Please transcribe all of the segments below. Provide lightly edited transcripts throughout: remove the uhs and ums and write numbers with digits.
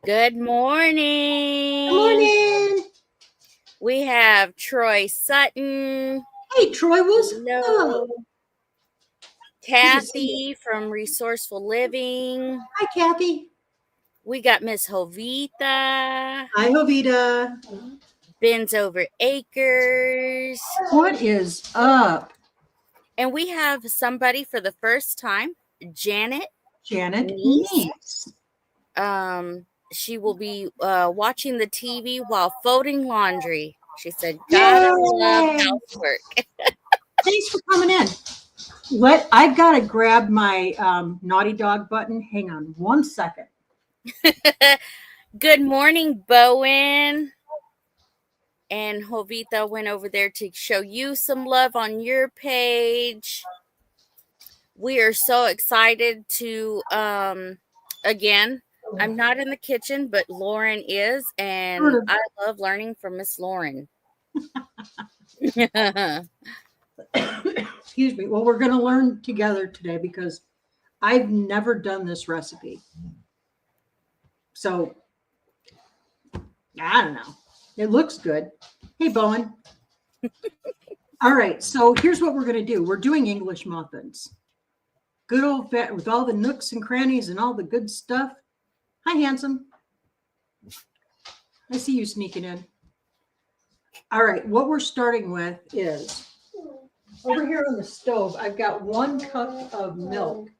Good Good morning. morning. We have Troy Sutton. Hey, Troy, what's up? Hello. Good to see you. Kathy from Resourceful Living. Hi, Kathy. We got Miss Jovita. Hi, Jovita. Ben's Over Acres. What is up? And we have somebody for the first time, Janet. Janet Niece. Neese. She will be watching the TV while folding laundry. She said, "Gotta love Yay! housework." Thanks for coming in. I've got to grab my naughty dog button. Hang on one second. Good morning, Bowen. And Jovita went over there to show you some love on your page. We are so excited to, again, I'm not in the kitchen, but Lauren is, and Sure. I love learning from Miss Lauren. Excuse me. Well, we're going to learn together today because I've never done this recipe. So, I don't know. It looks good. Hey, Bowen. All right. So here's what we're going to do. We're doing English muffins. Good old fat with all the nooks and crannies and all the good stuff. Hi, handsome. I see you sneaking in. All right. What we're starting with is over here on the stove, I've got 1 cup of milk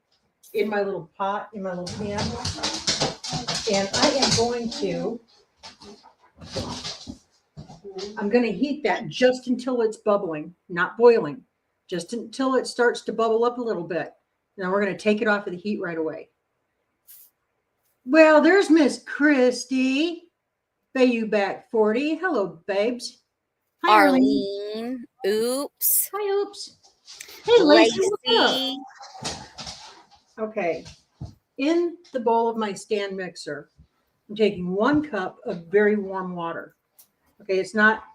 in my little pot, in my little pan. And I'm going to heat that just until it's bubbling, not boiling, just until it starts to bubble up a little bit. Now we're going to take it off of the heat right away. Well, there's Miss Christy. Bayou Back 40. Hello, babes. Hi, Arlene. Oops. Hi, oops. Hey, Lacey. Lacey. Okay. In the bowl of my stand mixer, I'm taking 1 cup of very warm water. Okay, it's not,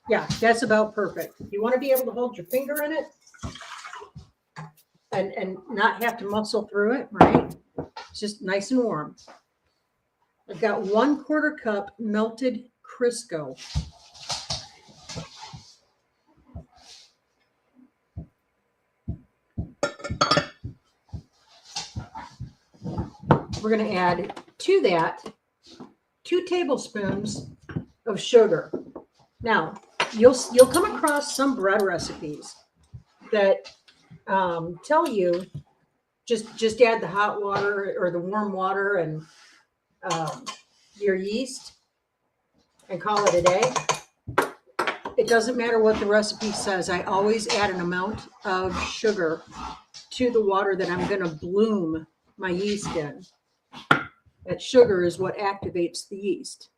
yeah, that's about perfect. You want to be able to hold your finger in it and not have to muscle through it, right? It's just nice and warm. I've got 1/4 cup melted Crisco. We're going to add to that 2 tablespoons of sugar. Now, you'll come across some bread recipes that tell you just add the hot water or the warm water and your yeast and call it a day. It doesn't matter what the recipe says. I always add an amount of sugar to the water that I'm going to bloom my yeast in. That sugar is what activates the yeast.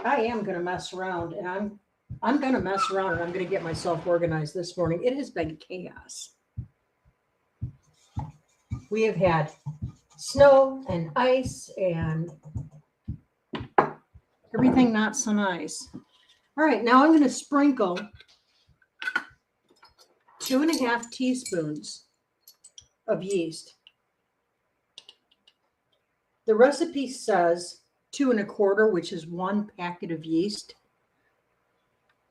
I am going to mess around, and I'm going to mess around, and I'm going to get myself organized this morning. It has been chaos. We have had snow and ice and everything not so nice. All right, now I'm going to sprinkle 2.5 teaspoons of yeast. The recipe says 2 1/4, which is 1 packet of yeast.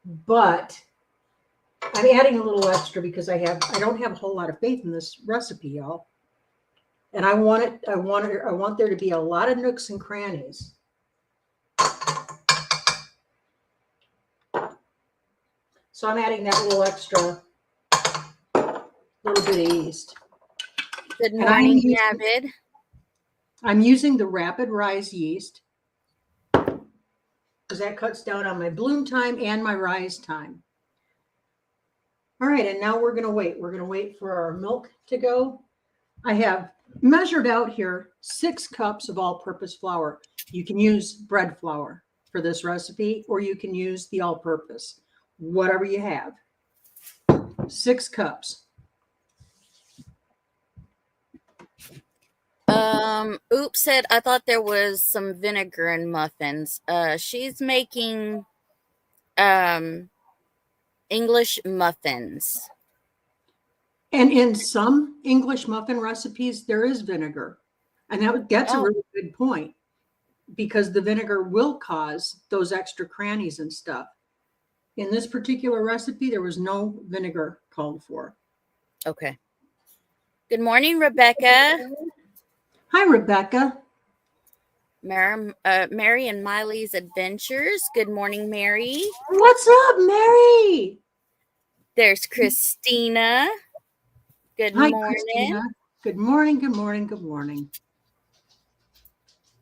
But I'm adding a little extra because I don't have a whole lot of faith in this recipe, y'all. And I want there to be a lot of nooks and crannies. So I'm adding that little extra little bit of yeast. Good morning, David. I'm using the rapid rise yeast because that cuts down on my bloom time and my rise time. All right, and now we're going to wait. We're going to wait for our milk to go. I have measured out here 6 cups of all-purpose flour. You can use bread flour for this recipe, or you can use the all-purpose, whatever you have. 6 cups. Oops said, I thought there was some vinegar in muffins. She's making English muffins. And in some English muffin recipes, there is vinegar. And that's a Oh, really good point because the vinegar will cause those extra crannies and stuff. In this particular recipe, there was no vinegar called for. okay. Good morning, Rebecca. Hi, Rebecca. Mary and Miley's Adventures. Good morning, Mary. What's up, Mary? There's Christina. Good Hi, morning. Christina. Good morning, good morning, good morning.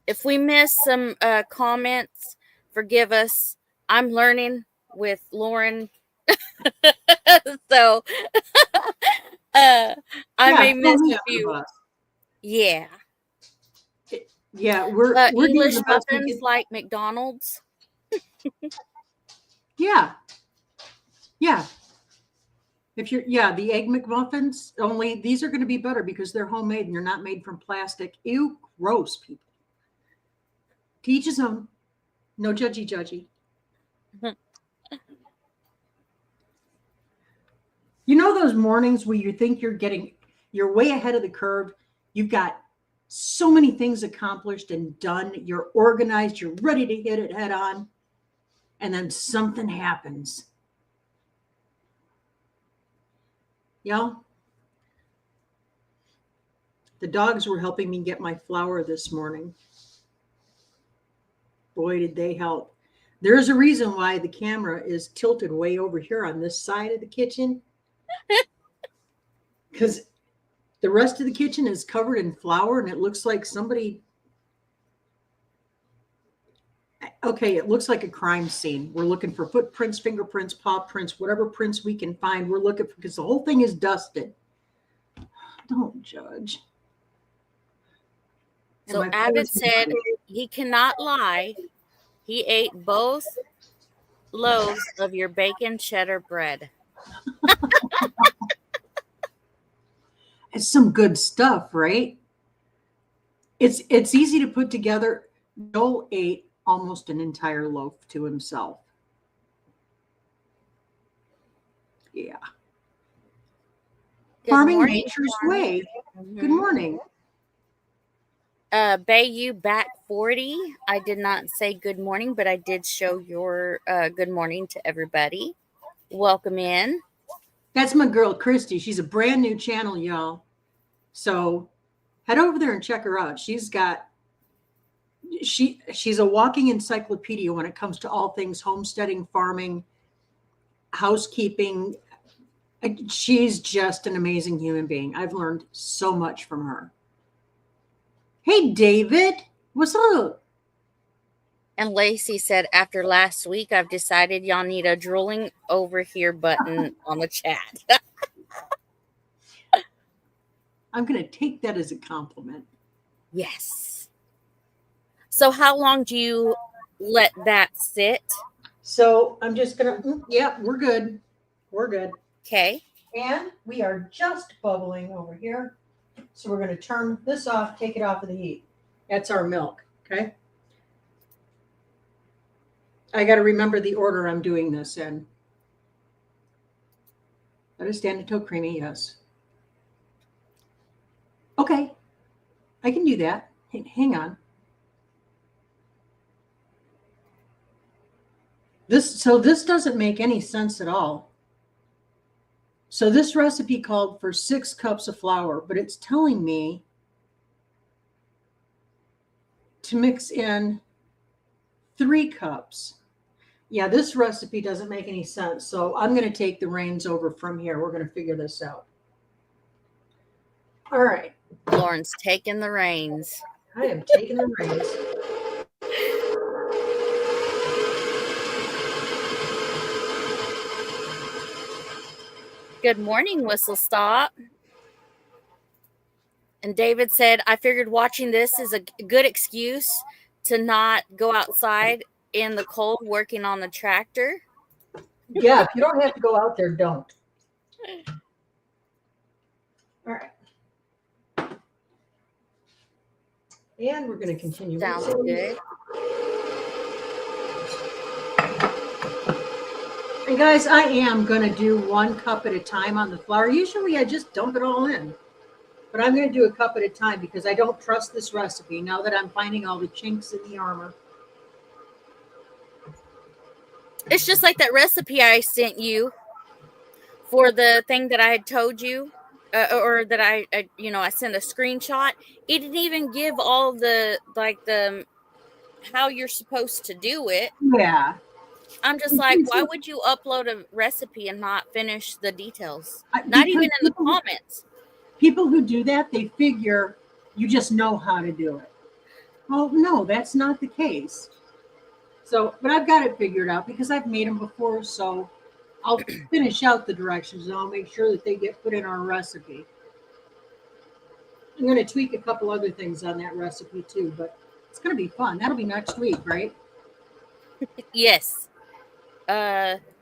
If we miss some comments, forgive us. I'm learning with Lauren. So I Yeah, may throw miss me a under the few. bus. Yeah. Yeah, we're doing English the best we muffins can. like McDonald's. Yeah, yeah. If you're, yeah, the egg McMuffins, only these are going to be better because they're homemade and they're not made from plastic. Ew, gross, people. To each his own. No judgy, judgy. You know those mornings where you think you're way ahead of the curve. You've got so many things accomplished and done. You're organized. You're ready to hit it head on. And then something happens. You know, the dogs were helping me get my flour this morning. Boy, did they help. There's a reason why the camera is tilted way over here on this side of the kitchen because the rest of the kitchen is covered in flour and it looks like somebody. Okay, it looks like a crime scene. We're looking for footprints, fingerprints, paw prints, whatever prints we can find. We're looking for because the whole thing is dusted. Don't judge. And So my Abbott floor's said he cannot lie. He ate both loaves of your bacon cheddar bread. it's some good stuff, right? It's easy to put together. Joel ate almost an entire loaf to himself. Yeah. Good Farming morning, nature's Carmen. way. Good Mm-hmm. morning. Bayou back 40. I did not say good morning, but I did show your good morning to everybody. Welcome in. That's my girl, Christy. She's a brand new channel, y'all. So head over there and check her out. She's a walking encyclopedia when it comes to all things homesteading, farming, housekeeping. She's just an amazing human being. I've learned so much from her. Hey, David, what's up? And Lacey said, after last week, I've decided y'all need a drooling over here button on the chat. I'm going to take that as a compliment. Yes. So how long do you let that sit? So I'm just going to, yeah, we're good. We're good. Okay. And we are just bubbling over here. So we're going to turn this off, take it off of the heat. That's our milk. Okay. I got to remember the order I'm doing this in. Let it stand until creamy, yes. Okay. I can do that. Hang on. This doesn't make any sense at all. So this recipe called for 6 cups of flour, but it's telling me to mix in 3 cups. Yeah, this recipe doesn't make any sense. So I'm going to take the reins over from here. We're going to figure this out. All right. Lauren's taking the reins. I am taking the reins. Good morning, Whistle Stop. And David said, I figured watching this is a good excuse to not go outside in the cold working on the tractor. Yeah, if you don't have to go out there, don't. All right. And we're going to continue. Sounds good. And guys, I am going to do 1 cup at a time on the flour. Usually I just dump it all in. But I'm going to do a cup at a time because I don't trust this recipe now that I'm finding all the chinks in the armor. It's just like that recipe I sent you for the thing that I had told you, or that I sent a screenshot. It didn't even give all the how you're supposed to do it. Yeah. I'm just like, why would you upload a recipe and not finish the details? Not Because even in the comments. people who do that, they figure you just know how to do it. Well, no, that's not the case. So, but I've got it figured out because I've made them before. So I'll finish out the directions and I'll make sure that they get put in our recipe. I'm going to tweak a couple other things on that recipe too, but it's going to be fun. That'll be next week, right? Yes.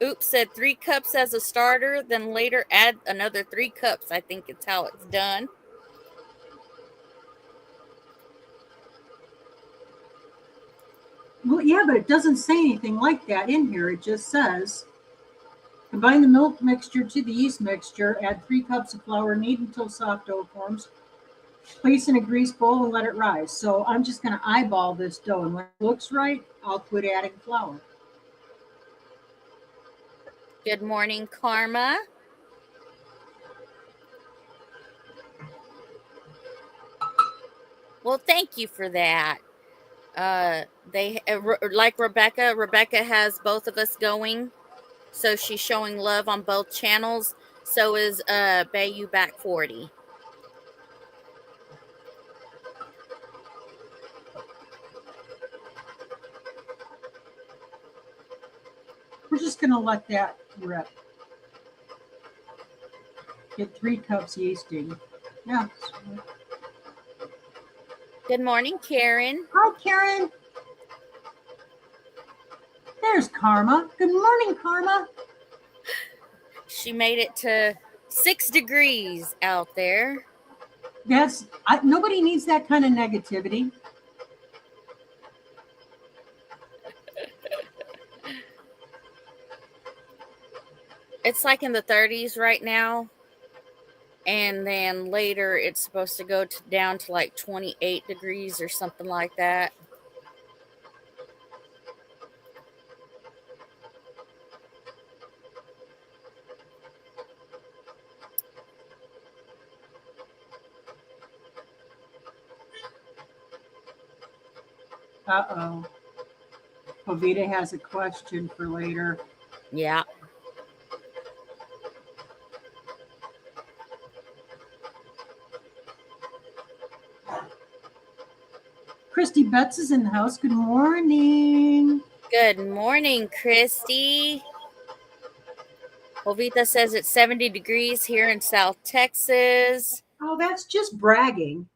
Oops said 3 cups as a starter, then later add another 3 cups. I think it's how it's done. Well, yeah, but it doesn't say anything like that in here. It just says combine the milk mixture to the yeast mixture, add 3 cups of flour, knead until soft dough forms, place in a greased bowl and let it rise. So I'm just going to eyeball this dough, and when it looks right, I'll quit adding flour. Good morning, Karma. Well, thank you for that. They like Rebecca. Rebecca has both of us going, so she's showing love on both channels. So is Bayou Back 40. We're just going to let that rip. Get 3 cups yeasting. Yeah. Good morning, Karen. Hi, Karen. There's Karma. Good morning, Karma. She made it to 6 degrees out there. Nobody needs that kind of negativity. It's like in the 30s right now. And then later it's supposed to go down to like 28 degrees or something like that. Uh-oh. Jovita has a question for later. Yeah. Christy Betts is in the house. Good morning. Good morning, Christy. Jovita says it's 70 degrees here in South Texas. Oh, that's just bragging.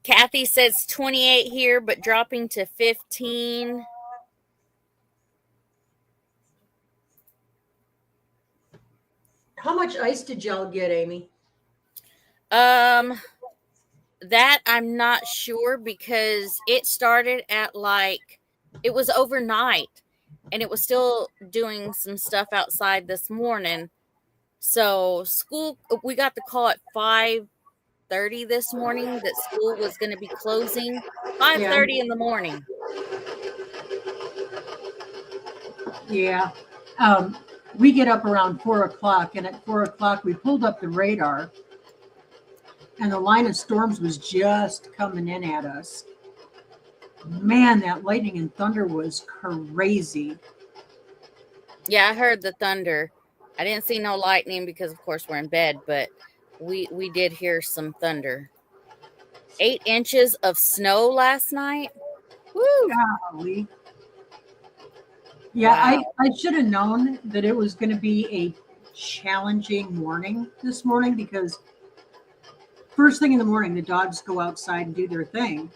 Kathy says 28 here, but dropping to 15. How much ice did y'all get, Amy? That I'm not sure because it started at it was overnight and it was still doing some stuff outside this morning. So we got the call at 5:30 this morning that school was going to be closing. 5:30 in the morning. Yeah. We get up around 4 o'clock, and at 4 o'clock we pulled up the radar, and the line of storms was just coming in at us. Man, that lightning and thunder was crazy. Yeah, I heard the thunder. I didn't see no lightning because, of course, we're in bed, but we did hear some thunder. 8 inches of snow last night. Woo! Golly. Yeah, Wow. I should have known that it was going to be a challenging morning this morning because first thing in the morning, the dogs go outside and do their thing.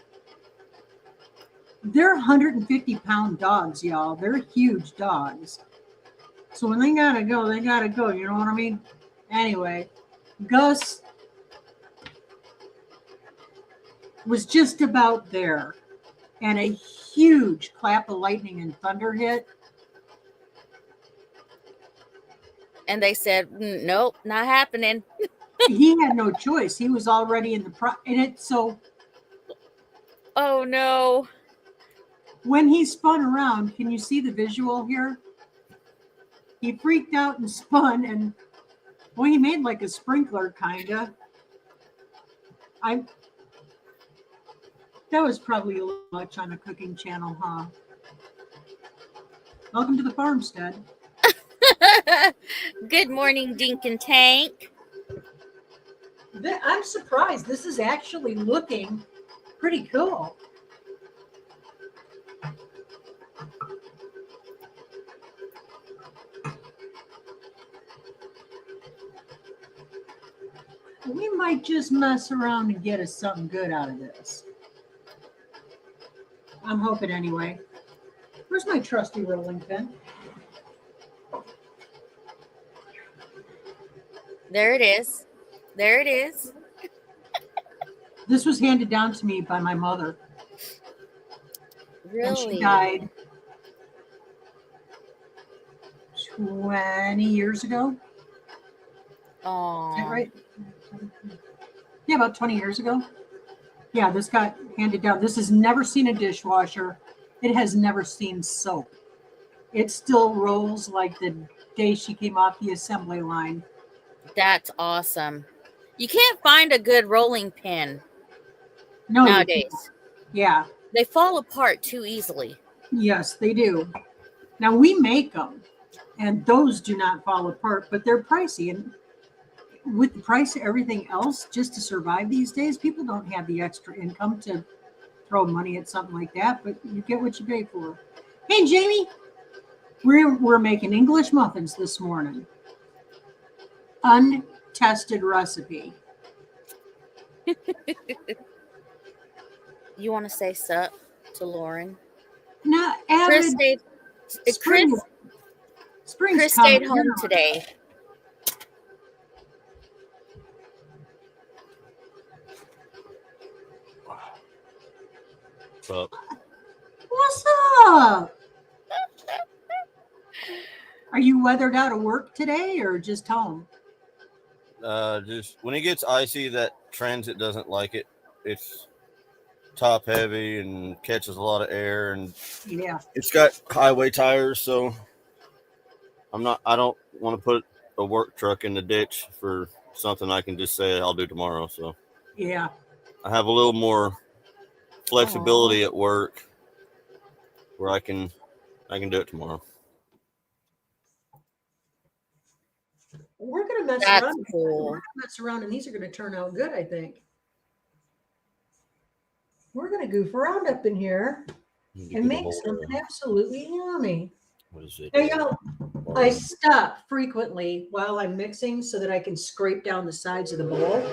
They're 150-pound dogs, y'all. They're huge dogs. So when they gotta go, they gotta go. You know what I mean? Anyway, Gus was just about there, and a huge clap of lightning and thunder hit. And they said, nope, not happening. He had no choice. He was already in the and it. So Oh no. when he spun around, can you see the visual here? He freaked out and spun, and well, he made like a sprinkler, kinda. I That was probably a little much on a cooking channel, huh? Welcome to the farmstead. Good morning, Dink and Tank. I'm surprised. This is actually looking pretty cool. We might just mess around and get us something good out of this. I'm hoping anyway. Where's my trusty rolling pin? There it is. There it is. This was handed down to me by my mother. And she Really? died 20 years ago. Oh. Is that right? Yeah, about 20 years ago. Yeah, this got handed down. This has never seen a dishwasher. It has never seen soap. It still rolls like the day she came off the assembly line. That's awesome. You can't find a good rolling pin No, you can't. nowadays. Yeah. They fall apart too easily. Yes, they do. Now we make them, and those do not fall apart, but they're pricey. And with the price of everything else, just to survive these days, people don't have the extra income to throw money at something like that. But you get what you pay for. Hey, Jamie, we're making English muffins this morning. Untested recipe. You want to say sup to Lauren? Now, Chris avid stayed. spring. Spring's Chris coming. stayed home today. What's up? What's up? Are you weathered out of work today or just home? Just when it gets icy, that transit doesn't like it. It's top heavy and catches a lot of air, and Yeah. it's got highway tires, so I don't want to put a work truck in the ditch for something I can just say I'll do tomorrow. So Yeah. I have a little more flexibility at work where I can do it tomorrow. We're gonna mess That's around. cool. We're gonna mess around, and these are gonna turn out good, I think. We're gonna goof around up in here and make something absolutely yummy. What is it? Now, you know, I stop frequently while I'm mixing so that I can scrape down the sides of the bowl.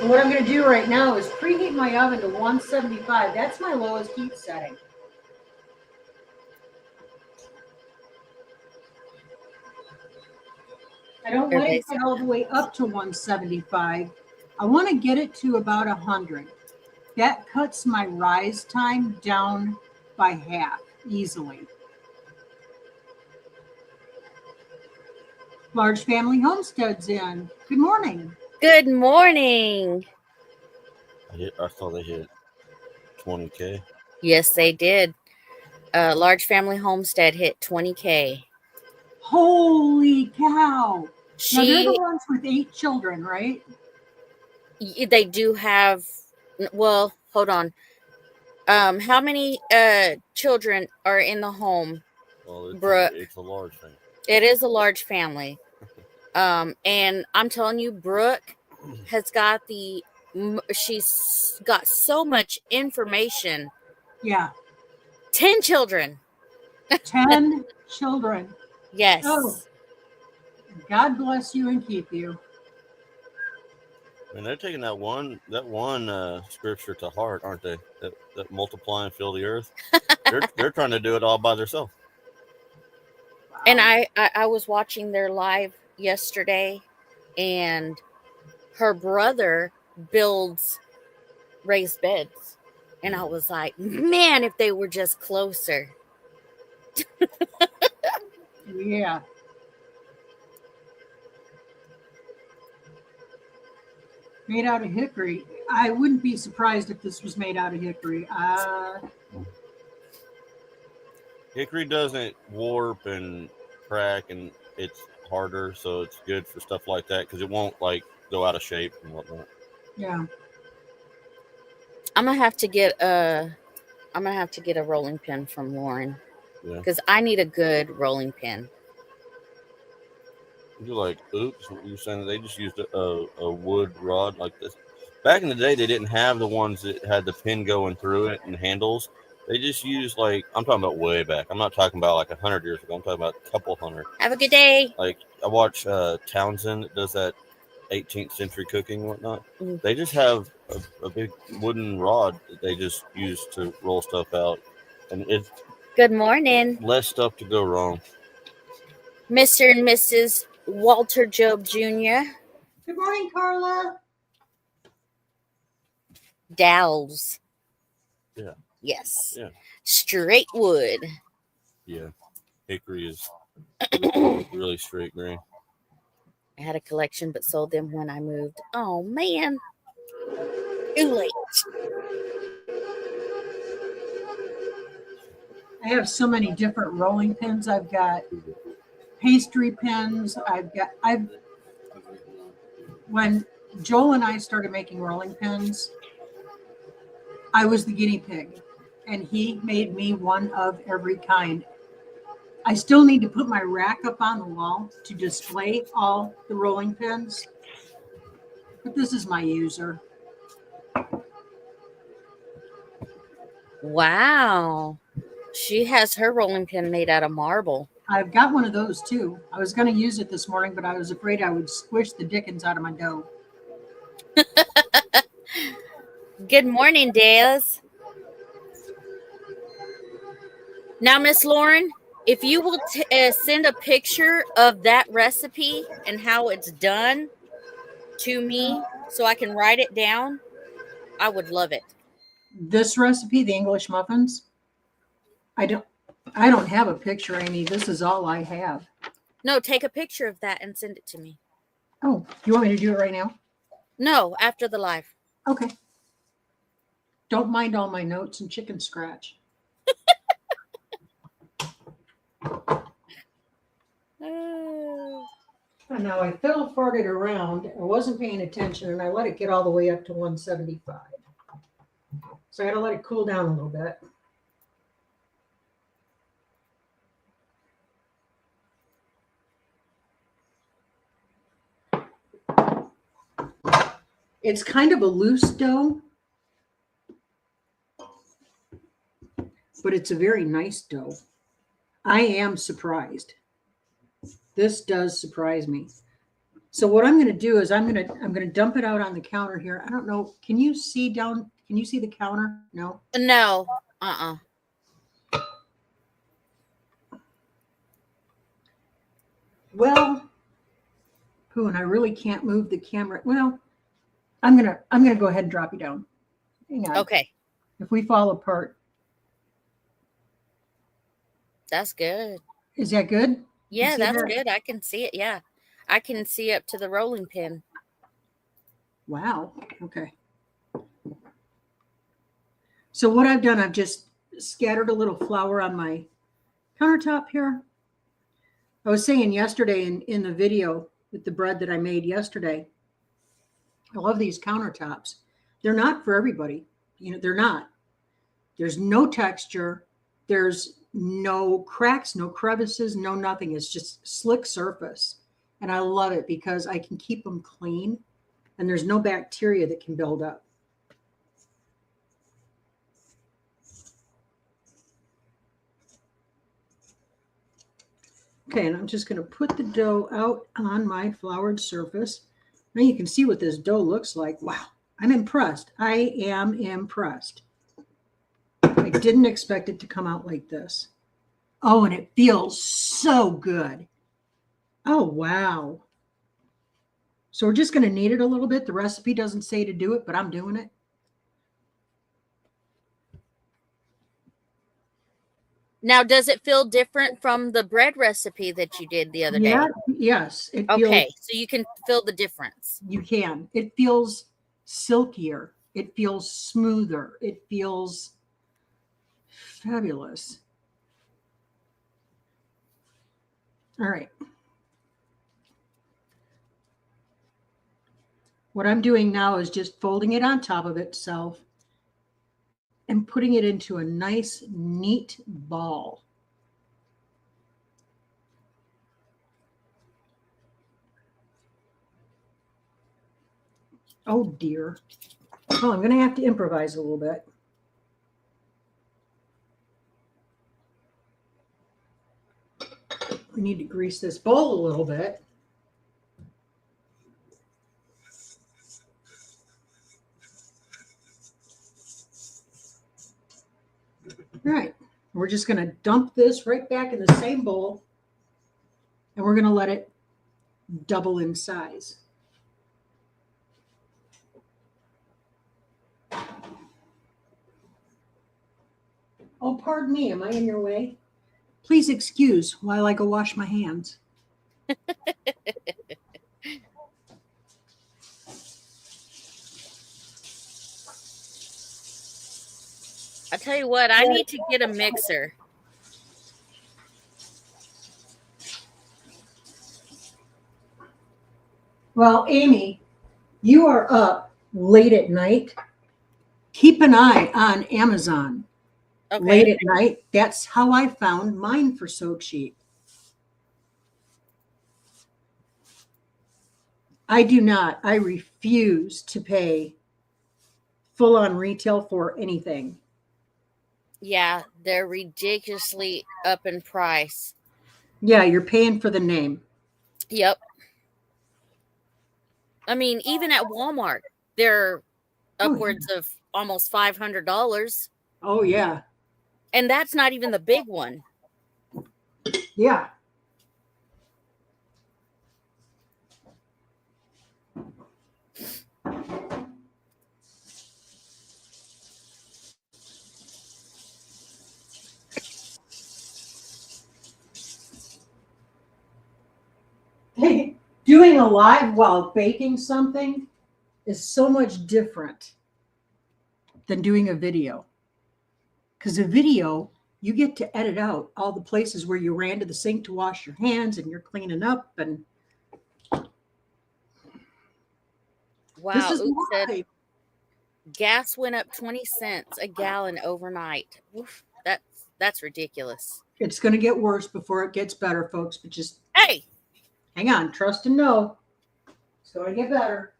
And what I'm going to do right now is preheat my oven to 175. That's my lowest heat setting. I don't want it to get all the way up to 175. I want to get it to about 100. That cuts my rise time down by half easily. Large Family Homestead's in. Good morning. Good morning. I thought they hit 20K. Yes, they did. Large Family Homestead hit 20K. Holy cow. Now they're the ones with 8 children, right? They do have, well, hold on. How many children are in the home? Well, Brooke? It's a large family. It is a large family. And I'm telling you, Brooke has got she's got so much information. Yeah. 10 children. 10 children. Yes. Oh, God bless you and keep you. And they're taking that one scripture to heart, aren't they? That multiply and fill the earth. They're trying to do it all by themselves. Wow. And I was watching their live yesterday, and her brother builds raised beds. And I was like, man, if they were just closer. Yeah. Made out of hickory. I wouldn't be surprised if this was made out of hickory. Hickory doesn't warp and crack, and it's harder, so it's good for stuff like that because it won't like go out of shape and whatnot. Yeah. I'm gonna have to get a rolling pin from Lauren Yeah. because I need a good rolling pin. You're like, oops, you're saying that they just used a wood rod like this. Back in the day, they didn't have the ones that had the pin going through it and handles. They just used like, I'm talking about way back. I'm not talking about like 100 years ago. I'm talking about a couple hundred. Have a good day. Like I watch Townsend that does that 18th century cooking and whatnot. Mm. They just have a big wooden rod that they just use to roll stuff out, and it's Good morning, less stuff to go wrong. Mr. and Mrs. Walter Job Jr. Good morning, Carla. Dowels. Yeah. Yes. Yeah. Straight wood. Yeah. Hickory is really straight grain. I had a collection but sold them when I moved. Oh man. Too late. I have so many different rolling pins. I've got pastry pins. When Joel and I started making rolling pins, I was the guinea pig, and he made me one of every kind. I still need to put my rack up on the wall to display all the rolling pins, but this is my user. Wow. She has her rolling pin made out of marble. I've got one of those too. I was going to use it this morning, but I was afraid I would squish the dickens out of my dough. Good morning, Des. Now, Miss Lauren, if you will send a picture of that recipe and how it's done to me so I can write it down, I would love it. This recipe, the English muffins, I don't have a picture, Amy. This is all I have. No, take a picture of that and send it to me. Oh, you want me to do it right now? No, after the live. Okay. Don't mind all my notes and chicken scratch. And now I fiddle farted around. I wasn't paying attention, and I let it get all the way up to 175. So I got to let it cool down a little bit. It's kind of a loose dough, but it's a very nice dough. I am surprised. This does surprise me. So what I'm going to do is I'm going to dump it out on the counter here. I don't know. Can you see down? Can you see the counter? No. No. Well, and I really can't move the camera. Well, I'm gonna go ahead and drop you down. Hang on. Okay. If we fall apart. That's good. Is that good? Yeah, that's good. I can see it. Yeah. I can see up to the rolling pin. Wow. Okay. So what I've done, I've just scattered a little flour on my countertop here. I was saying yesterday in the video with the bread that I made yesterday, I love these countertops. They're not for everybody. You know, they're not. There's no texture. There's no cracks, no crevices, no nothing. It's just slick surface. And I love it because I can keep them clean and there's no bacteria that can build up. Okay, and I'm just going to put the dough out on my floured surface. Now you can see what this dough looks like. Wow, I'm impressed. I am impressed. I didn't expect it to come out like this. Oh, and it feels so good. Oh, wow. So we're just going to knead it a little bit. The recipe doesn't say to do it, but I'm doing it. Now, does it feel different from the bread recipe that you did the other Yeah, day? yes, it feels, Okay, so you can feel the difference. you can. It feels silkier. It feels smoother. It feels fabulous. All right. What I'm doing now is just folding it on top of itself and putting it into a nice, neat ball. Oh dear. Oh, I'm going to have to improvise a little bit. We need to grease this bowl a little bit. All right. We're just going to dump this right back in the same bowl, and we're going to let it double in size. Oh, pardon me. Am I in your way? Please excuse while I go wash my hands. I tell you what, I need to get a mixer. Well, Amy, you are up late at night. Keep an eye on Amazon. Okay. Late at night. That's how I found mine for so cheap. I do not. I refuse to pay full on retail for anything. Yeah, they're ridiculously up in price. Yeah, you're paying for the name. Yep. I mean, even at Walmart, they're upwards of almost $500. Oh, yeah. And that's not even the big one. Yeah. Doing a live while baking something is so much different than doing a video. Because a video, you get to edit out all the places where you ran to the sink to wash your hands and you're cleaning up. And Wow. this is Oops, said live. gas went up 20 cents a gallon overnight. Oof, that's ridiculous. It's going to get worse before it gets better, folks. But just Hey, hang on, trust and know. It's going to get better.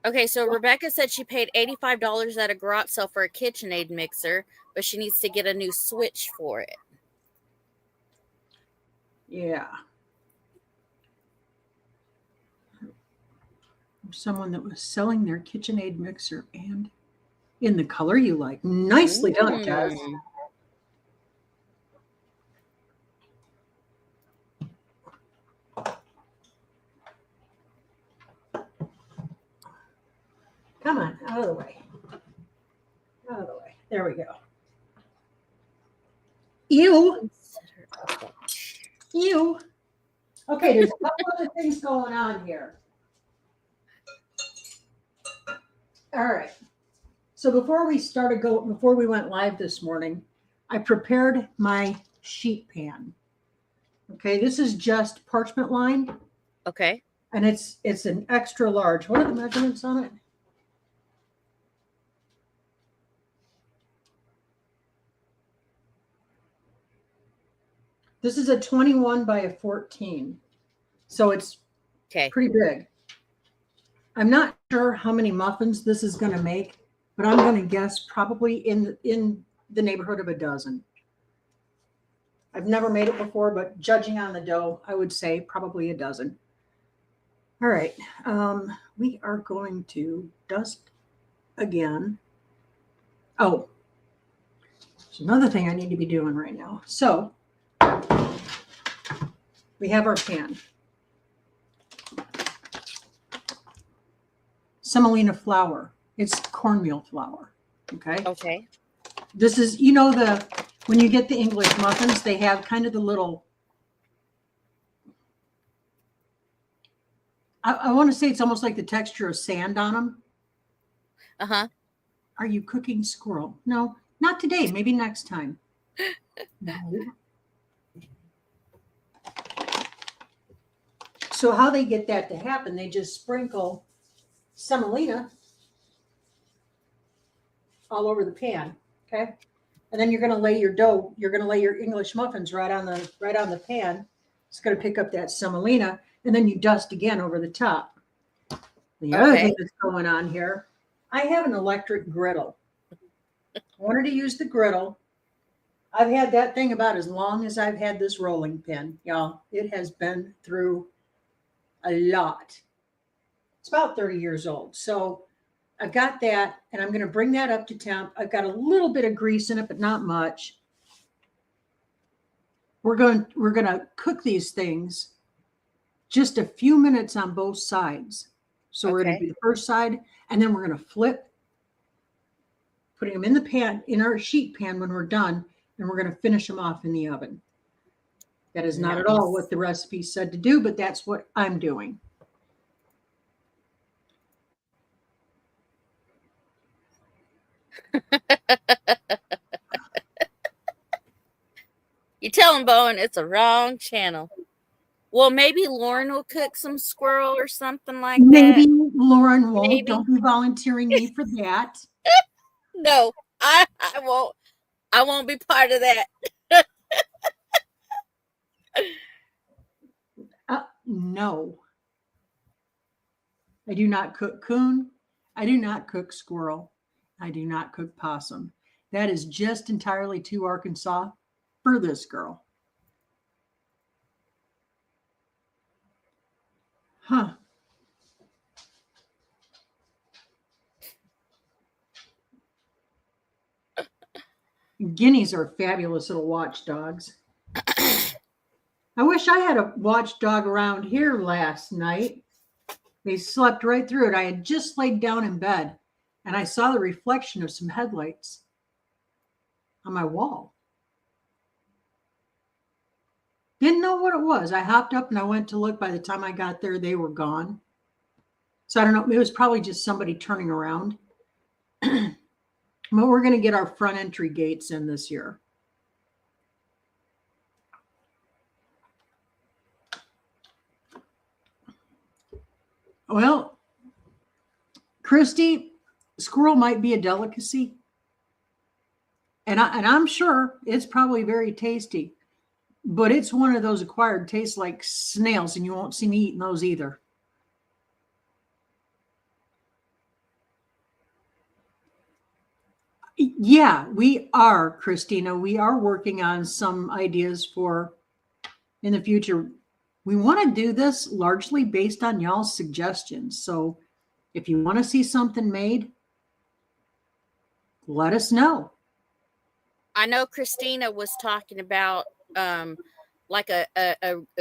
okay, so Rebecca said she paid $85 at a garage sale for a KitchenAid mixer, but she needs to get a new switch for it. Yeah. Someone that was selling their KitchenAid mixer and in the color you like. Nicely done, Tess. Come on, out of the way. Out of the way. There we go. Ew. Ew. Okay, there's a couple other things going on here. All right. So before we went live this morning, I prepared my sheet pan. Okay, this is just parchment line. Okay. And it's an extra large. What are the measurements on it? This is a 21 by a 14. So it's pretty big. I'm not sure how many muffins this is going to make, but I'm going to guess probably in the neighborhood of a dozen. I've never made it before, but judging on the dough, I would say probably a dozen. All right. We are going to dust again. Oh, there's another thing I need to be doing right now. So we have our pan. Semolina flour. It's cornmeal flour. Okay. Okay. This is, when you get the English muffins, they have kind of the little, I want to say it's almost like the texture of sand on them. Uh-huh. Are you cooking squirrel? No, not today. Maybe next time. No. So how they get that to happen, they just sprinkle semolina all over the pan, okay? And then you're going to lay your dough, you're going to lay your English muffins right on the pan. It's going to pick up that semolina, and then you dust again over the top. The other thing that's going on here, I have an electric griddle. I wanted to use the griddle. I've had that thing about as long as I've had this rolling pin, y'all. It has been through a lot. It's about 30 years old. So I've got that, and I'm going to bring that up to temp. I've got a little bit of grease in it, but not much. We're going to cook these things just a few minutes on both sides. So we're going to do the first side, and then we're going to flip, putting them in the pan, in our sheet pan when we're done, and we're going to finish them off in the oven. That is not at all what the recipe said to do, but that's what I'm doing. You tell him, Bowen, it's a wrong channel. Well, maybe Lauren will cook some squirrel or something like that. Maybe Lauren won't. Maybe. Don't be volunteering me for that. No, I won't. I won't be part of that. No. I do not cook coon. I do not cook squirrel. I do not cook possum. That is just entirely too Arkansas for this girl. Huh. Guineas are fabulous little watchdogs. I wish I had a watchdog around here last night. They slept right through it. I had just laid down in bed, and I saw the reflection of some headlights on my wall. Didn't know what it was. I hopped up and I went to look. By the time I got there, they were gone. So I don't know. It was probably just somebody turning around. But we're going to get our front entry gates in this year. Well, Christy, squirrel might be a delicacy. And I'm sure it's probably very tasty. But it's one of those acquired tastes like snails, and you won't see me eating those either. Yeah, we are, Christina. We are working on some ideas for in the future. We want to do this largely based on y'all's suggestions. So if you want to see something made, let us know. I know Christina was talking about like a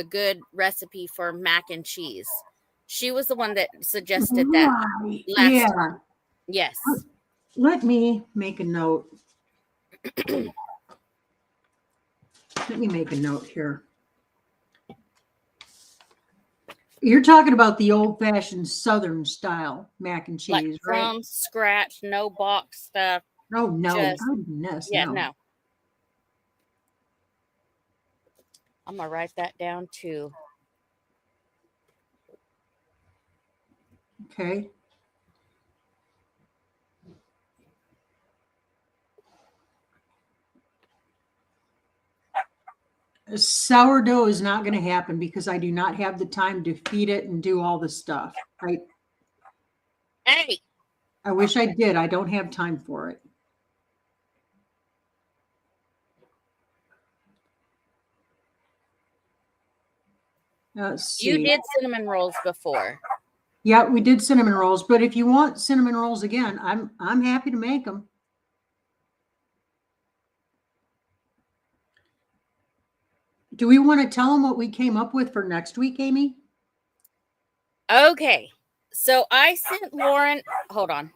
good recipe for mac and cheese. She was the one that suggested that last time. Yes. Let me make a note. Let me make a note here. You're talking about the old-fashioned Southern style mac and cheese, like right? From scratch, no box stuff. Oh, no. Just, goodness, yeah, no. I'm going to write that down too. Okay. Sourdough is not going to happen because I do not have the time to feed it and do all the stuff. Hey. I wish I did. I don't have time for it. Let's see. You did cinnamon rolls before. Yeah, we did cinnamon rolls, but if you want cinnamon rolls again, I'm happy to make them. Do we want to tell them what we came up with for next week, Amy? Okay. So I sent Lauren, hold on.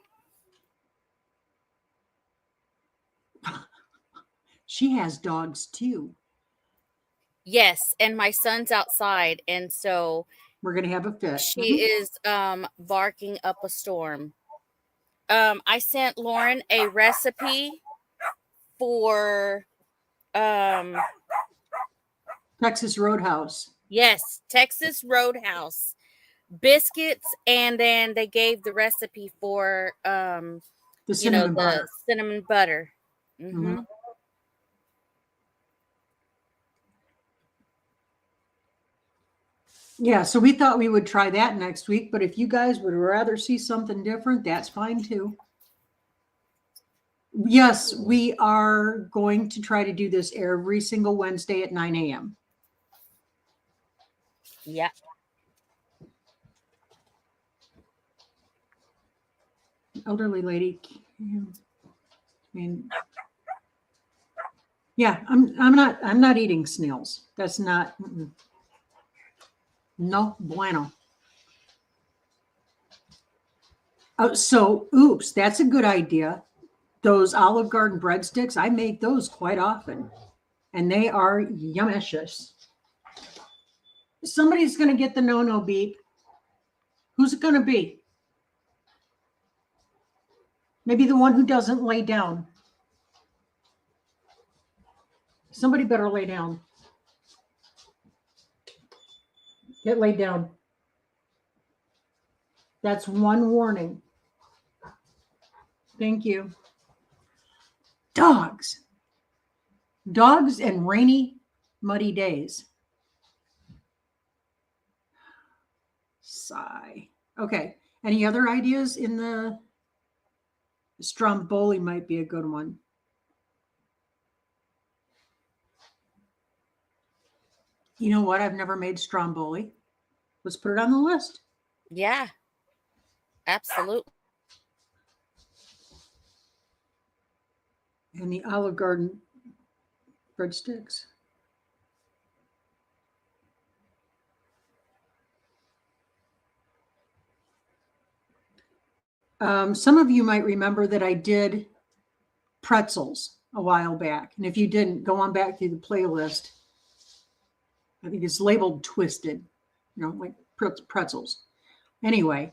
She has dogs too. Yes, and my son's outside, and so We're going to have a fit. she is barking up a storm. I sent Lauren a recipe for um Texas Roadhouse. yes, Texas Roadhouse biscuits, and then they gave the recipe for The cinnamon the butter. cinnamon butter. Mhm. Yeah, so we thought we would try that next week, but if you guys would rather see something different, that's fine too. Yes, we are going to try to do this every single Wednesday at 9 a.m. Yeah. Elderly lady. I mean, yeah, I'm not eating snails. That's not no bueno. Oh, so oops, that's a good idea. Those Olive Garden breadsticks, I make those quite often, and they are yummicious. Somebody's going to get the no beep. Who's it going to be? Maybe the one who doesn't lay down. Somebody better lay down. Get laid down. That's one warning. Thank you. Dogs. Dogs and rainy, muddy days. Sigh. Okay. Any other ideas in the Stromboli might be a good one. You know what? I've never made Stromboli. Let's put it on the list. Yeah. Absolutely. And the Olive Garden breadsticks. Some of you might remember that I did pretzels a while back. And if you didn't, go on back through the playlist. I think it's labeled twisted, like pretzels. Anyway,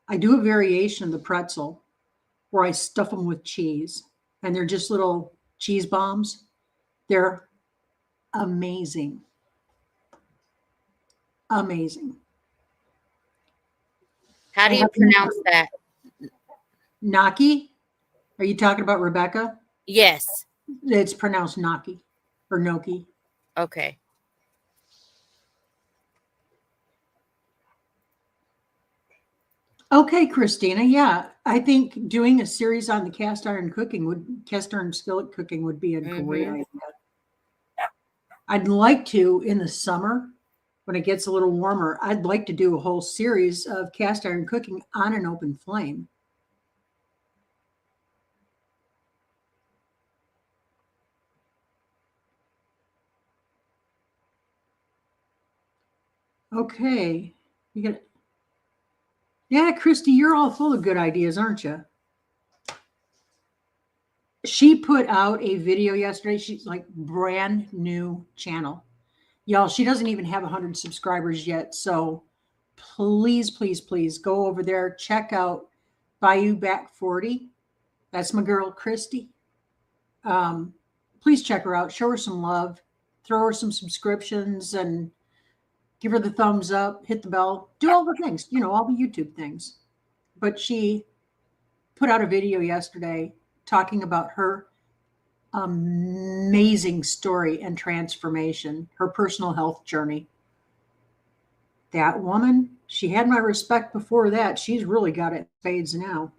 I do a variation of the pretzel where I stuff them with cheese, and they're just little cheese bombs. They're amazing. Amazing. How do you pronounce that? Gnocchi? Are you talking about Rebecca? Yes. It's pronounced gnocchi or gnocchi. Okay. Okay, Christina. Yeah, I think doing a series on the cast iron skillet cooking would be a great idea. I'd like to in the summer when it gets a little warmer. I'd like to do a whole series of cast iron cooking on an open flame. Okay, yeah, Christy, you're all full of good ideas, aren't you? She put out a video yesterday. She's like brand new channel. Y'all, she doesn't even have 100 subscribers yet. So please, please, please go over there. Check out Bayou Back 40. That's my girl, Christy. Please check her out. Show her some love. Throw her some subscriptions and give her the thumbs up. Hit the bell. Do all the things, all the YouTube things. But she put out a video yesterday talking about her amazing story and transformation, her personal health journey. That woman, she had my respect before that. She's really got it in spades now.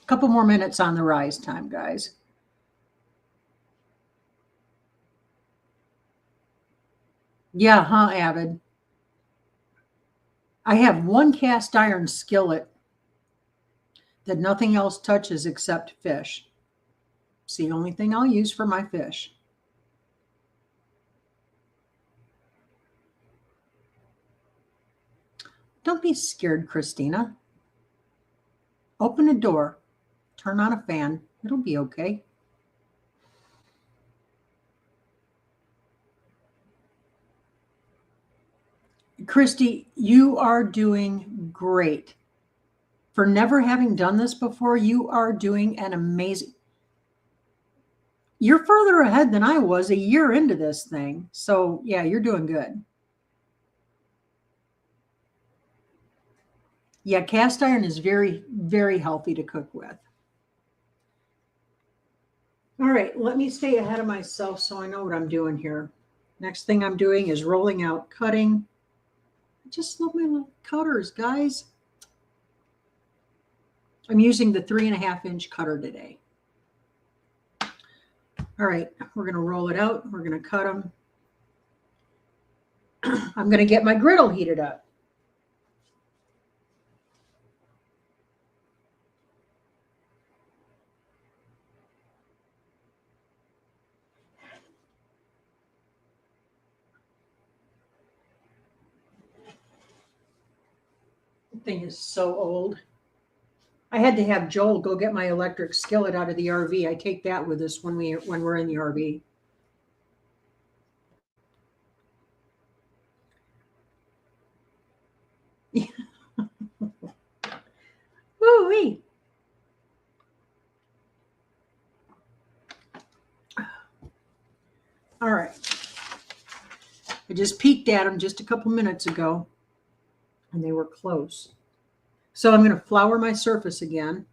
A couple more minutes on the rise time, guys. Yeah, Avid? I have one cast iron skillet that nothing else touches except fish. It's the only thing I'll use for my fish. Don't be scared, Christina. Open a door. Turn on a fan. It'll be okay. Christy, you are doing great. For never having done this before, you are doing an amazing. You're further ahead than I was a year into this thing. So, yeah, you're doing good. Yeah, cast iron is very, very healthy to cook with. All right, let me stay ahead of myself so I know what I'm doing here. Next thing I'm doing is rolling out cutting. I just love my little cutters, guys. I'm using the 3.5-inch cutter today. All right, we're going to roll it out. We're going to cut them. I'm going to get my griddle heated up. The thing is so old. I had to have Joel go get my electric skillet out of the RV. I take that with us when we're in the RV. Woo-wee. All right. I just peeked at them just a couple minutes ago, and they were close. So I'm going to flour my surface again.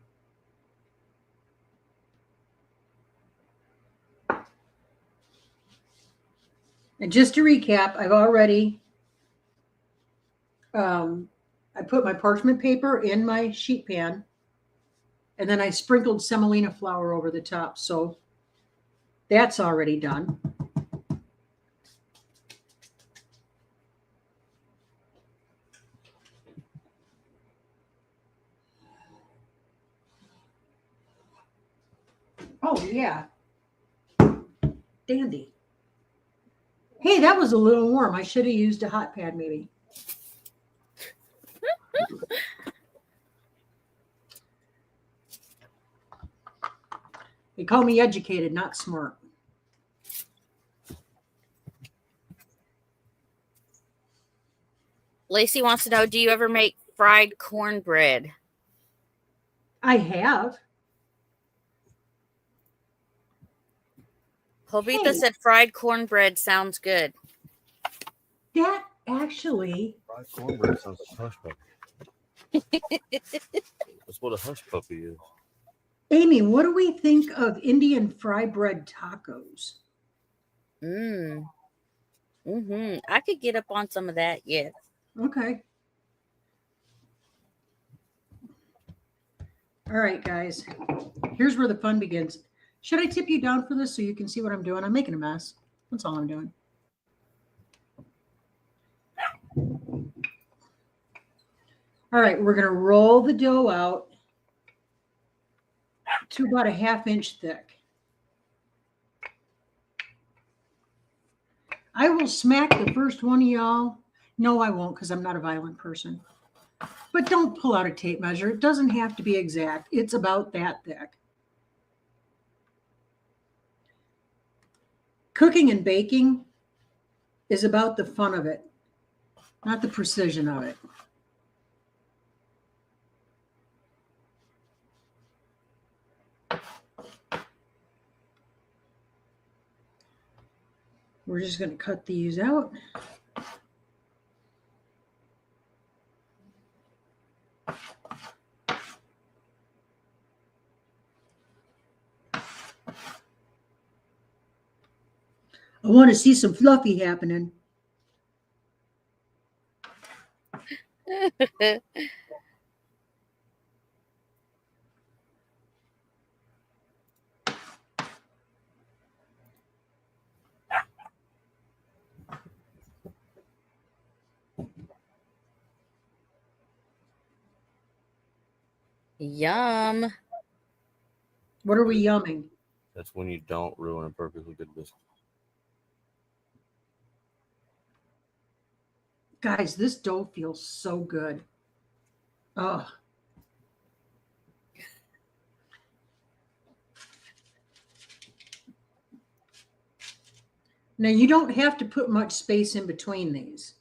And just to recap, I've already I put my parchment paper in my sheet pan, and then I sprinkled semolina flour over the top. So that's already done. Oh, yeah. Dandy. Hey, that was a little warm. I should have used a hot pad maybe. They call me educated, not smart. Lacey wants to know, do you ever make fried cornbread? I have. Jovita Hey. said fried cornbread sounds good. That actually. Fried cornbread sounds like hush puppy. That's what a hush puppy is. Amy, what do we think of Indian fry bread tacos? I could get up on some of that, yes. Okay. All right, guys. Here's where the fun begins. Should I tip you down for this so you can see what I'm doing? I'm making a mess. That's all I'm doing. All right, we're going to roll the dough out to about a 1/2 inch thick. I will smack the first one of y'all. No, I won't, because I'm not a violent person. But don't pull out a tape measure. It doesn't have to be exact. It's about that thick. Cooking and baking is about the fun of it, not the precision of it. We're just going to cut these out. I want to see some fluffy happening. Yum. What are we yumming? That's when you don't ruin a perfectly good biscuit. Guys, this dough feels so good. Oh. Now, you don't have to put much space in between these.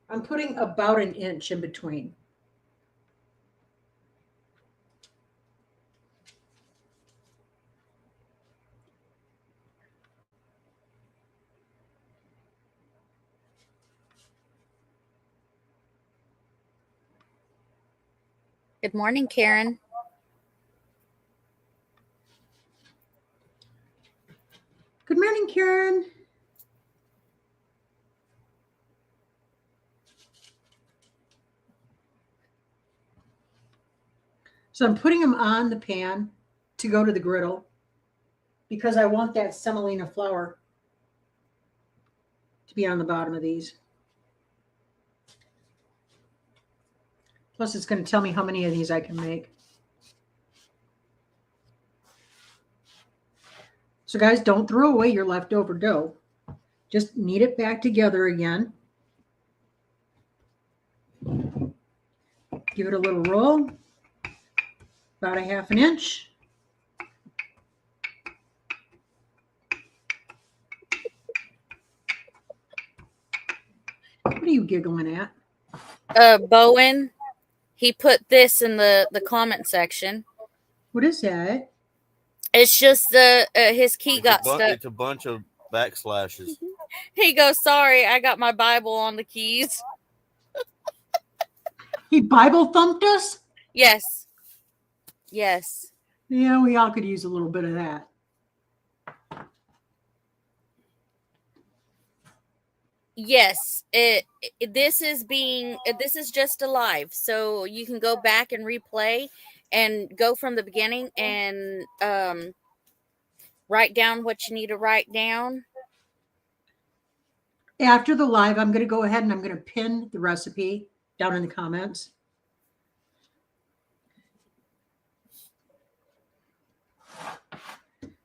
I'm putting about an inch in between. Good morning, Karen. Good morning, Karen. So I'm putting them on the pan to go to the griddle because I want that semolina flour to be on the bottom of these. Plus, it's going to tell me how many of these I can make. So guys, don't throw away your leftover dough. Just knead it back together again. Give it a little roll, about a half an inch. What are you giggling at? Bowen, he put this in the comment section. What is that? It's just his key got stuck. It's a bunch of backslashes. He goes, sorry, I got my Bible on the keys. He Bible thumped us? Yes. Yes. Yeah, we all could use a little bit of that. Yes, this is just a live, so you can go back and replay and go from the beginning and write down what you need to write down. After the live, I'm going to go ahead and I'm going to pin the recipe down in the comments.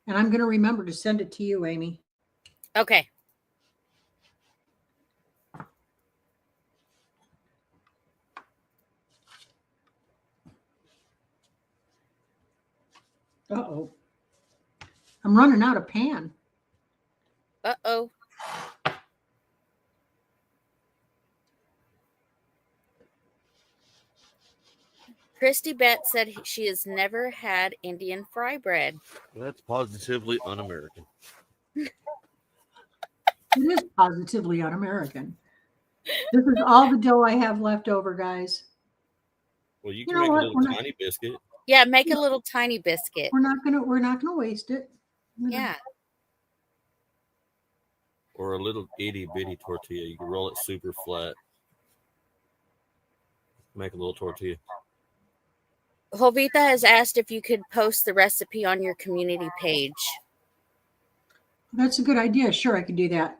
And I'm going to remember to send it to you, Amy. Okay. Uh-oh. I'm running out of pan. Uh-oh. Christy Bett said she has never had Indian fry bread. That's positively un-American. It is positively un-American. This is all the dough I have left over, guys. Well, you can make a little tiny biscuit. Yeah, make a little tiny biscuit. We're not gonna waste it. Yeah. Or a little itty bitty tortilla. You can roll it super flat. Make a little tortilla. Jovita has asked if you could post the recipe on your community page. That's a good idea. Sure, I can do that.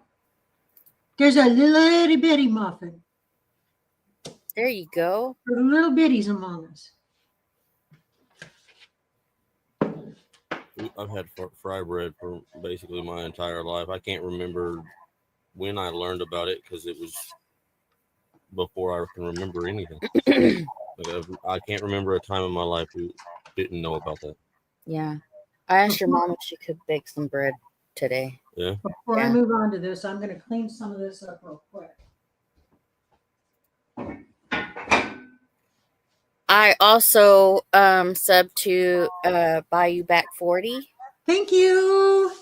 There's a little itty bitty muffin. There you go. For the little bitties among us. I've had fry bread for basically my entire life. I can't remember when I learned about it because it was before I can remember anything. I can't remember a time in my life who didn't know about that. Yeah. I asked your mom if she could bake some bread today. Yeah. Before I move on to this, I'm going to clean some of this up real quick. I also subbed to Buy You Back 40. Thank you.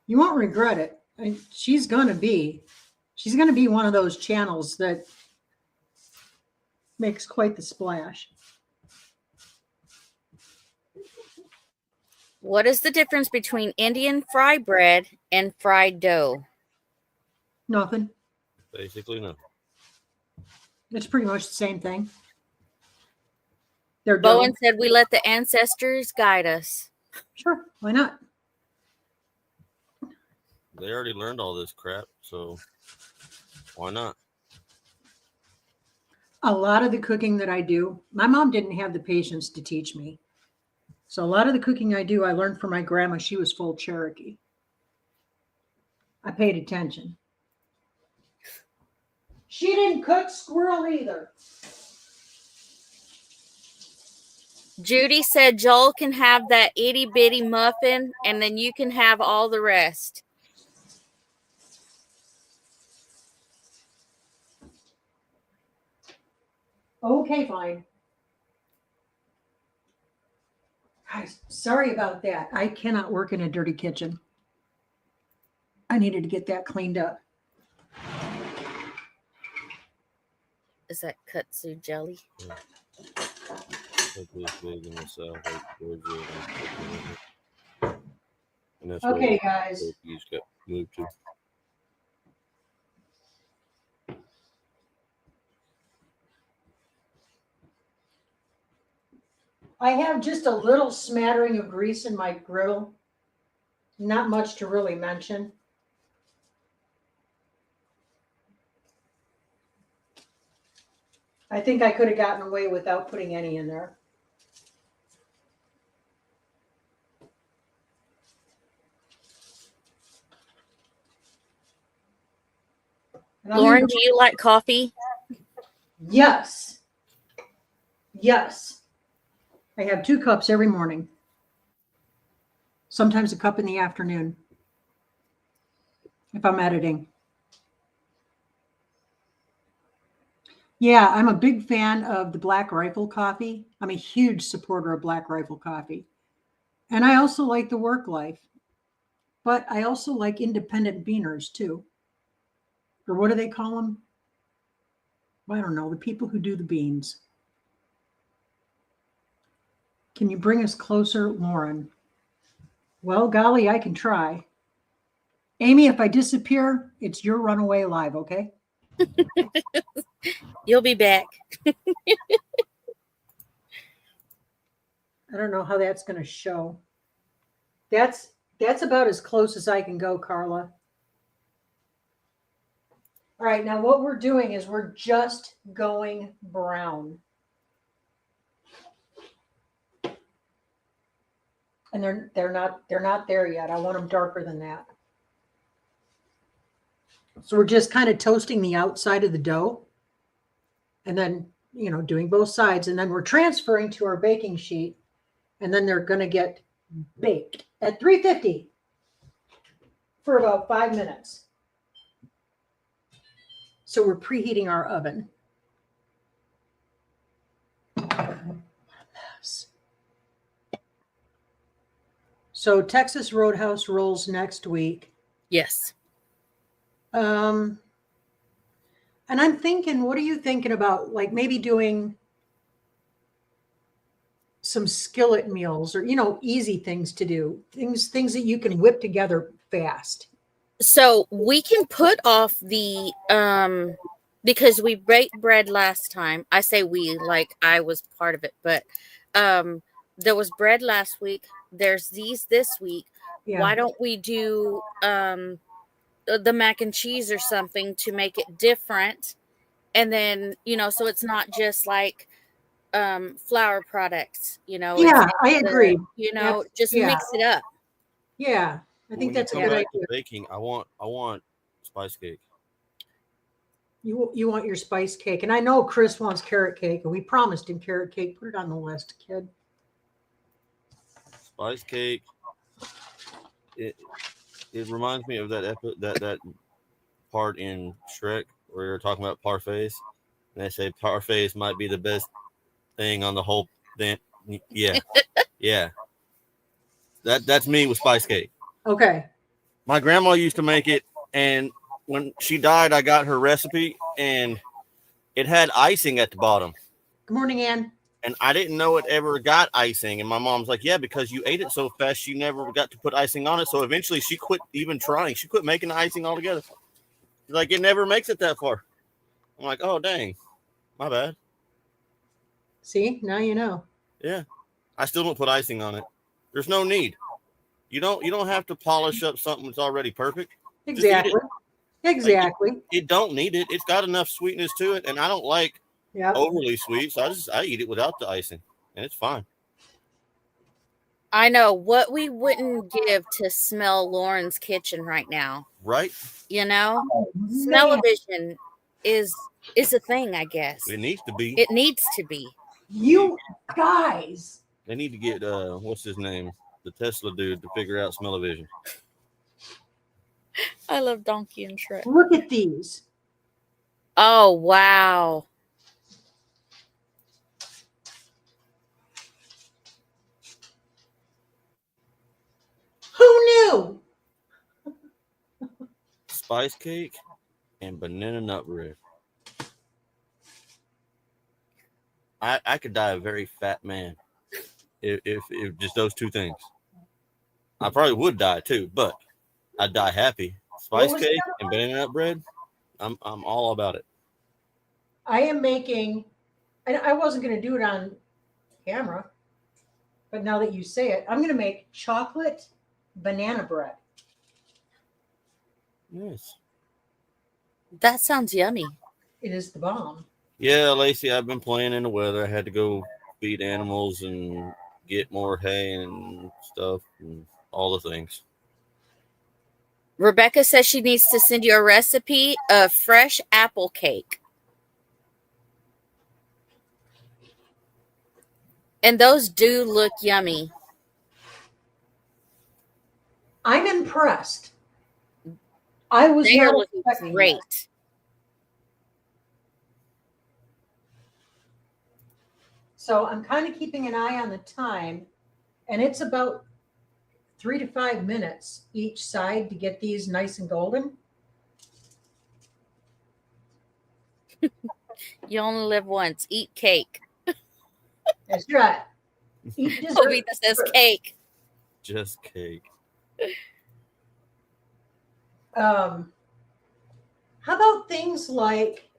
You won't regret it. She's going to be one of those channels that makes quite the splash. What is the difference between Indian fry bread and fried dough? Nothing. Basically, no. It's pretty much the same thing. They're Bowen said we let the ancestors guide us. Sure, why not? They already learned all this crap, so why not? A lot of the cooking that I do, my mom didn't have the patience to teach me. So a lot of the cooking I do, I learned from my grandma. She was full Cherokee. I paid attention. She didn't cook squirrel either. Judy said Joel can have that itty bitty muffin and then you can have all the rest. Okay, fine. Guys, sorry about that. I cannot work in a dirty kitchen. I needed to get that cleaned up. Is that kudzu jelly? Like this big in the south, like Georgia and that's Okay, where guys. turkeys got moved to. I have just a little smattering of grease in my griddle. Not much to really mention. I think I could have gotten away without putting any in there. Lauren, do you like coffee? Yes. Yes. I have 2 cups every morning. Sometimes a cup in the afternoon if I'm editing. Yeah, I'm a big fan of the Black Rifle coffee. I'm a huge supporter of Black Rifle coffee. And I also like the Work Life. But I also like independent beaners too. Or what do they call them? I don't know, the people who do the beans. Can you bring us closer, Lauren? Well, golly, I can try. Amy, if I disappear, it's your runaway live, okay? You'll be back. I don't know how that's going to show. That's about as close as I can go, Carla. All right, now what we're doing is we're just going brown. And they're not there yet. I want them darker than that. So we're just kind of toasting the outside of the dough and then, doing both sides. And then we're transferring to our baking sheet. And then they're going to get baked at 350 for about 5 minutes. So we're preheating our oven. So Texas Roadhouse rolls next week. Yes. And I'm thinking, what are you thinking about? Like maybe doing some skillet meals or, easy things to do, things that you can whip together fast. So we can put off the, because we baked bread last time. I say we, like I was part of it, but there was bread last week. There's these this week. Yeah. Why don't we do the mac and cheese or something to make it different? And then, so it's not just like flour products, Yeah, I agree. Just mix it up. Yeah, I think that's a good idea. Baking, I want spice cake. You want your spice cake, and I know Chris wants carrot cake, and we promised him carrot cake. Put it on the list, kid. Spice cake. It reminds me of that part in Shrek where you're talking about parfaits, and they say parfaits might be the best thing on the whole thing. Yeah, yeah. That's me with spice cake. Okay. My grandma used to make it, and when she died, I got her recipe, and it had icing at the bottom. Good morning, Ann. And I didn't know it ever got icing. And my mom's like, yeah, because you ate it so fast, you never got to put icing on it. So eventually she quit even trying. She quit making the icing altogether. She's like, it never makes it that far. I'm like, oh, dang. My bad. See, now you know. Yeah. I still don't put icing on it. There's no need. You don't have to polish up something that's already perfect. Exactly. Exactly. Like, it don't need it. It's got enough sweetness to it. And I don't like overly sweet, so I eat it without the icing, and it's fine. I know what we wouldn't give to smell Lauren's kitchen right now. Right? You know, Man, smell-o-vision is a thing, I guess. It needs to be. It needs to be. you guys. They need to get what's his name, the Tesla dude, to figure out smell-o-vision. I love Donkey and Shrek. Look at these. Oh, wow. Who knew? Spice cake and banana nut bread. I could die a very fat man if just those two things. I probably would die too, but I'd die happy. Spice What was cake the other and banana nut bread. I'm all about it. I am making, and I wasn't going to do it on camera, but now that you say it, I'm going to make chocolate banana bread. Yes. That sounds yummy. It is the bomb. Yeah, Lacey, I've been playing in the weather. I had to go feed animals and get more hay and stuff and all the things. Rebecca says she needs to send you a recipe of fresh apple cake. And those do look yummy. I'm impressed. I was They are not looking expecting great. that. So I'm kind of keeping an eye on the time, and it's about 3 to 5 minutes each side to get these nice and golden. You only live once. Eat cake. That's right. Eat dessert. Jovita says first. cake. Just cake. How about things like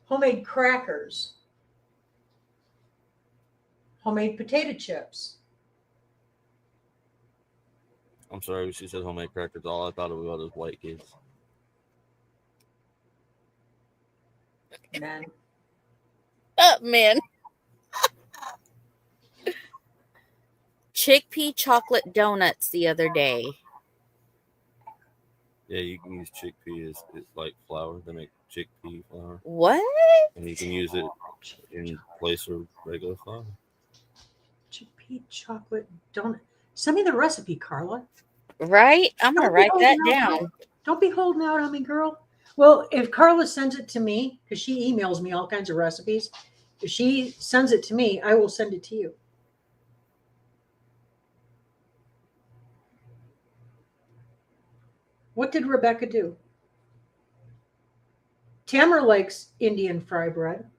homemade crackers, homemade potato chips? I'm sorry, she said homemade crackers. All I thought of was those white kids. Man, Man. Chickpea chocolate donuts the other day. Yeah, you can use chickpea as it's like flour. They make chickpea flour, What? and you can use it in place of regular flour. chickpea chocolate donut. Send me the recipe, Carla. Right? I'm going to Don't be write that holding out. down. Don't be holding out on me, girl. Well, if Carla sends it to me, because she emails me all kinds of recipes, if she sends it to me, I will send it to you. What did Rebecca do? Tamara likes Indian fry bread.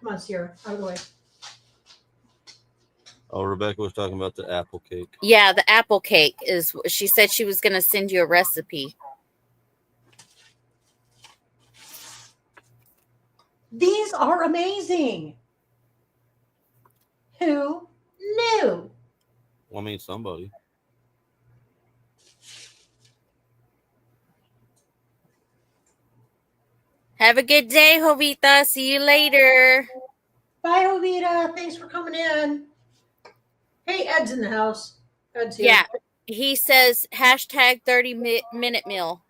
Come on, Sierra, out of the way. Oh, Rebecca was talking about the apple cake. Yeah, the apple cake is. She said she was going to send you a recipe. These are amazing. Who knew? Well, I mean, somebody. Have a good day, Jovita. See you later. Bye, Jovita. Thanks for coming in. Hey, Ed's in the house. Ed's here. Yeah. He says hashtag 30-minute meal.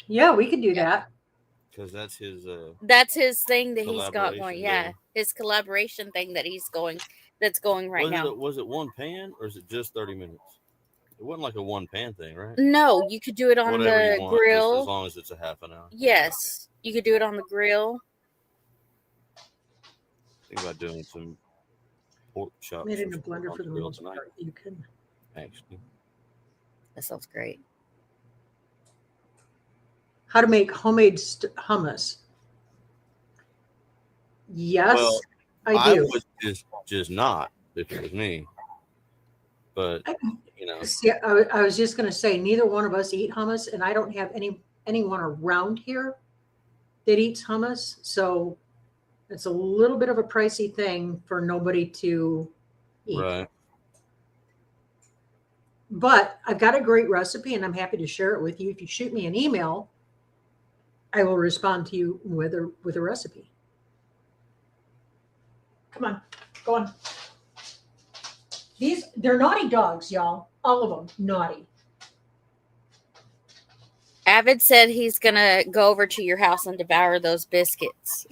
Yeah, we could do that. Because that's his. That's his thing that he's got going. Collaboration, Yeah. yeah. His collaboration thing that he's going. That's going right now. Was it one pan or is it just 30 minutes? It wasn't like a one pan thing, right? No, you could do it on Whatever the you want, grill. just as long as it's a half an hour. Yes. You could do it on the grill. Think about doing some pork chops. Made it in or a blender something for the on grill most tonight, part. You can. actually. That sounds great. How to make homemade hummus. Yes, Well, I do. would just not if it was me. But you know, See, I was just going to say, neither one of us eat hummus, and I don't have anyone around here that eats hummus. So it's a little bit of a pricey thing for nobody to eat. right? But I've got a great recipe, and I'm happy to share it with you. If you shoot me an email, I will respond to you with a recipe. Come on, go on. They're naughty dogs, y'all. All of them naughty. Avid said he's going to go over to your house and devour those biscuits.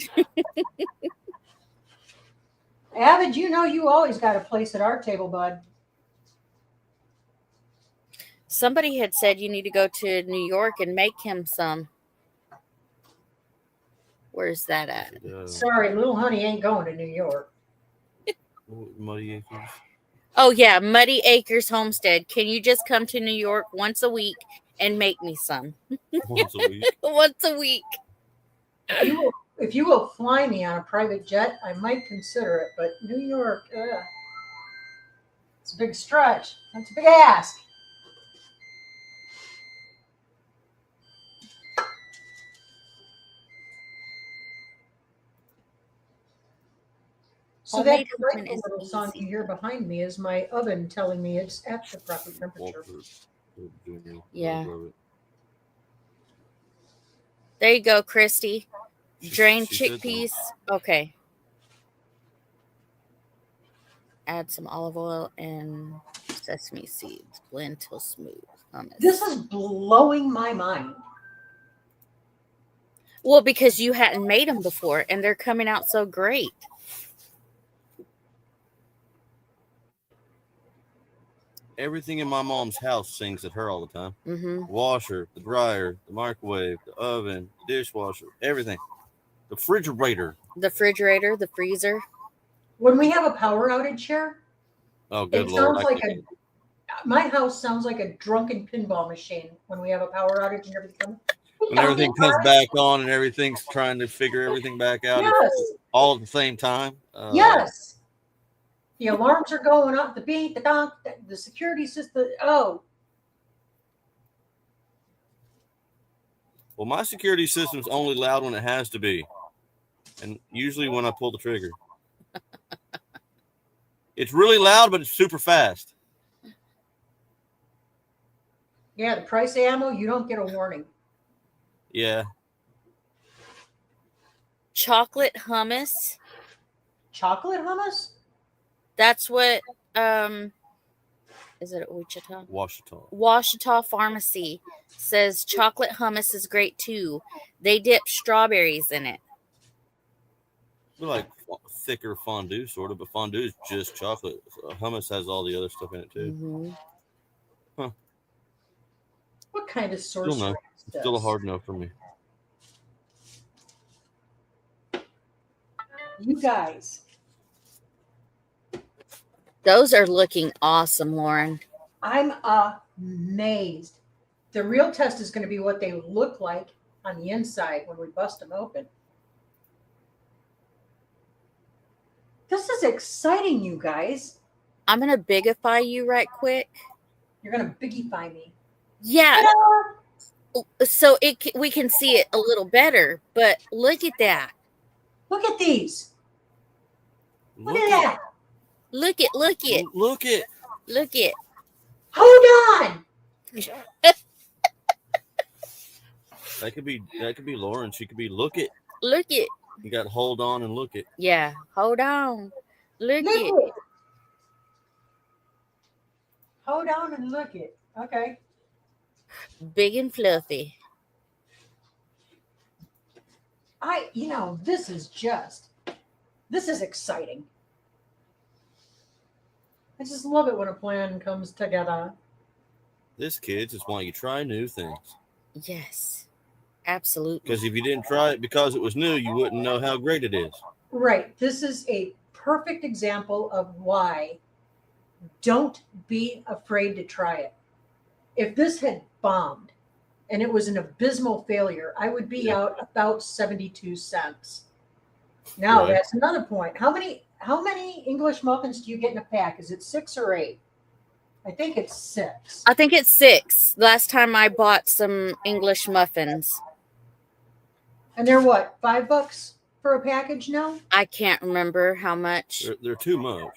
Avid, you know you always got a place at our table, bud. Somebody had said you need to go to New York and make him some. Where's that at? Sorry, little honey ain't going to New York. Muddy Acres. Oh, yeah, Muddy Acres Homestead. Can you just come to New York once a week and make me some? Once a week. Once a week. If you will fly me on a private jet, I might consider it. But New York, it's a big stretch. That's a big ask. So that frightful little song you hear behind me is my oven telling me it's at the proper temperature. Yeah. There you go, Christy. Drained chickpeas. Okay. Add some olive oil and sesame seeds. Blend till smooth. Hummus. This is blowing my mind. Well, because you hadn't made them before, and they're coming out so great. Everything in my mom's house sings at her all the time. Mm-hmm. Washer, the dryer, the microwave, the oven, the dishwasher, everything. The refrigerator. The refrigerator, the freezer. When we have a power outage here, oh, good it Lord. sounds like my house sounds like a drunken pinball machine when we have a power outage and everything comes. When everything comes back on and everything's trying to figure everything back out all at the same time. Yes. The alarms are going off, the beat, the donk, the security system. Oh. Well, my security system's only loud when it has to be. And usually when I pull the trigger. It's really loud, but it's super fast. Yeah, the price of ammo, you don't get a warning. Yeah. Chocolate hummus. Chocolate hummus? That's what, is it at Wichita? Washita Pharmacy says chocolate hummus is great too. They dip strawberries in it. Like thicker fondue, sort of, but fondue is just chocolate. So hummus has all the other stuff in it too. Mm-hmm. Huh. What kind of sorcery is this? Still a hard no for me. You guys. Those are looking awesome, Lauren. I'm amazed. The real test is going to be what they look like on the inside when we bust them open. This is exciting, you guys. I'm going to bigify you right quick. You're going to bigify me. Yeah. Ta-da! So we can see it a little better, but look at that. Look at these. Look at that. Look it. Look it. Look it. Hold on. That could be Lauren. She could be look it. Look it. You got to hold on and look it. Yeah. Hold on. Look it. Hold on and look it. Okay. Big and fluffy. This is exciting. I just love it when a plan comes together. This, kids, is why you try new things. Yes, absolutely. Because if you didn't try it because it was new, you wouldn't know how great it is. Right. This is a perfect example of why don't be afraid to try it. If this had bombed and it was an abysmal failure, I would be out about 72 cents. Now, that's another point. How many English muffins do you get in a pack? Is it 6 or 8? I think it's 6. I think it's 6. Last time I bought some English muffins. And they're what, $5 for a package now? I can't remember how much. They're too much.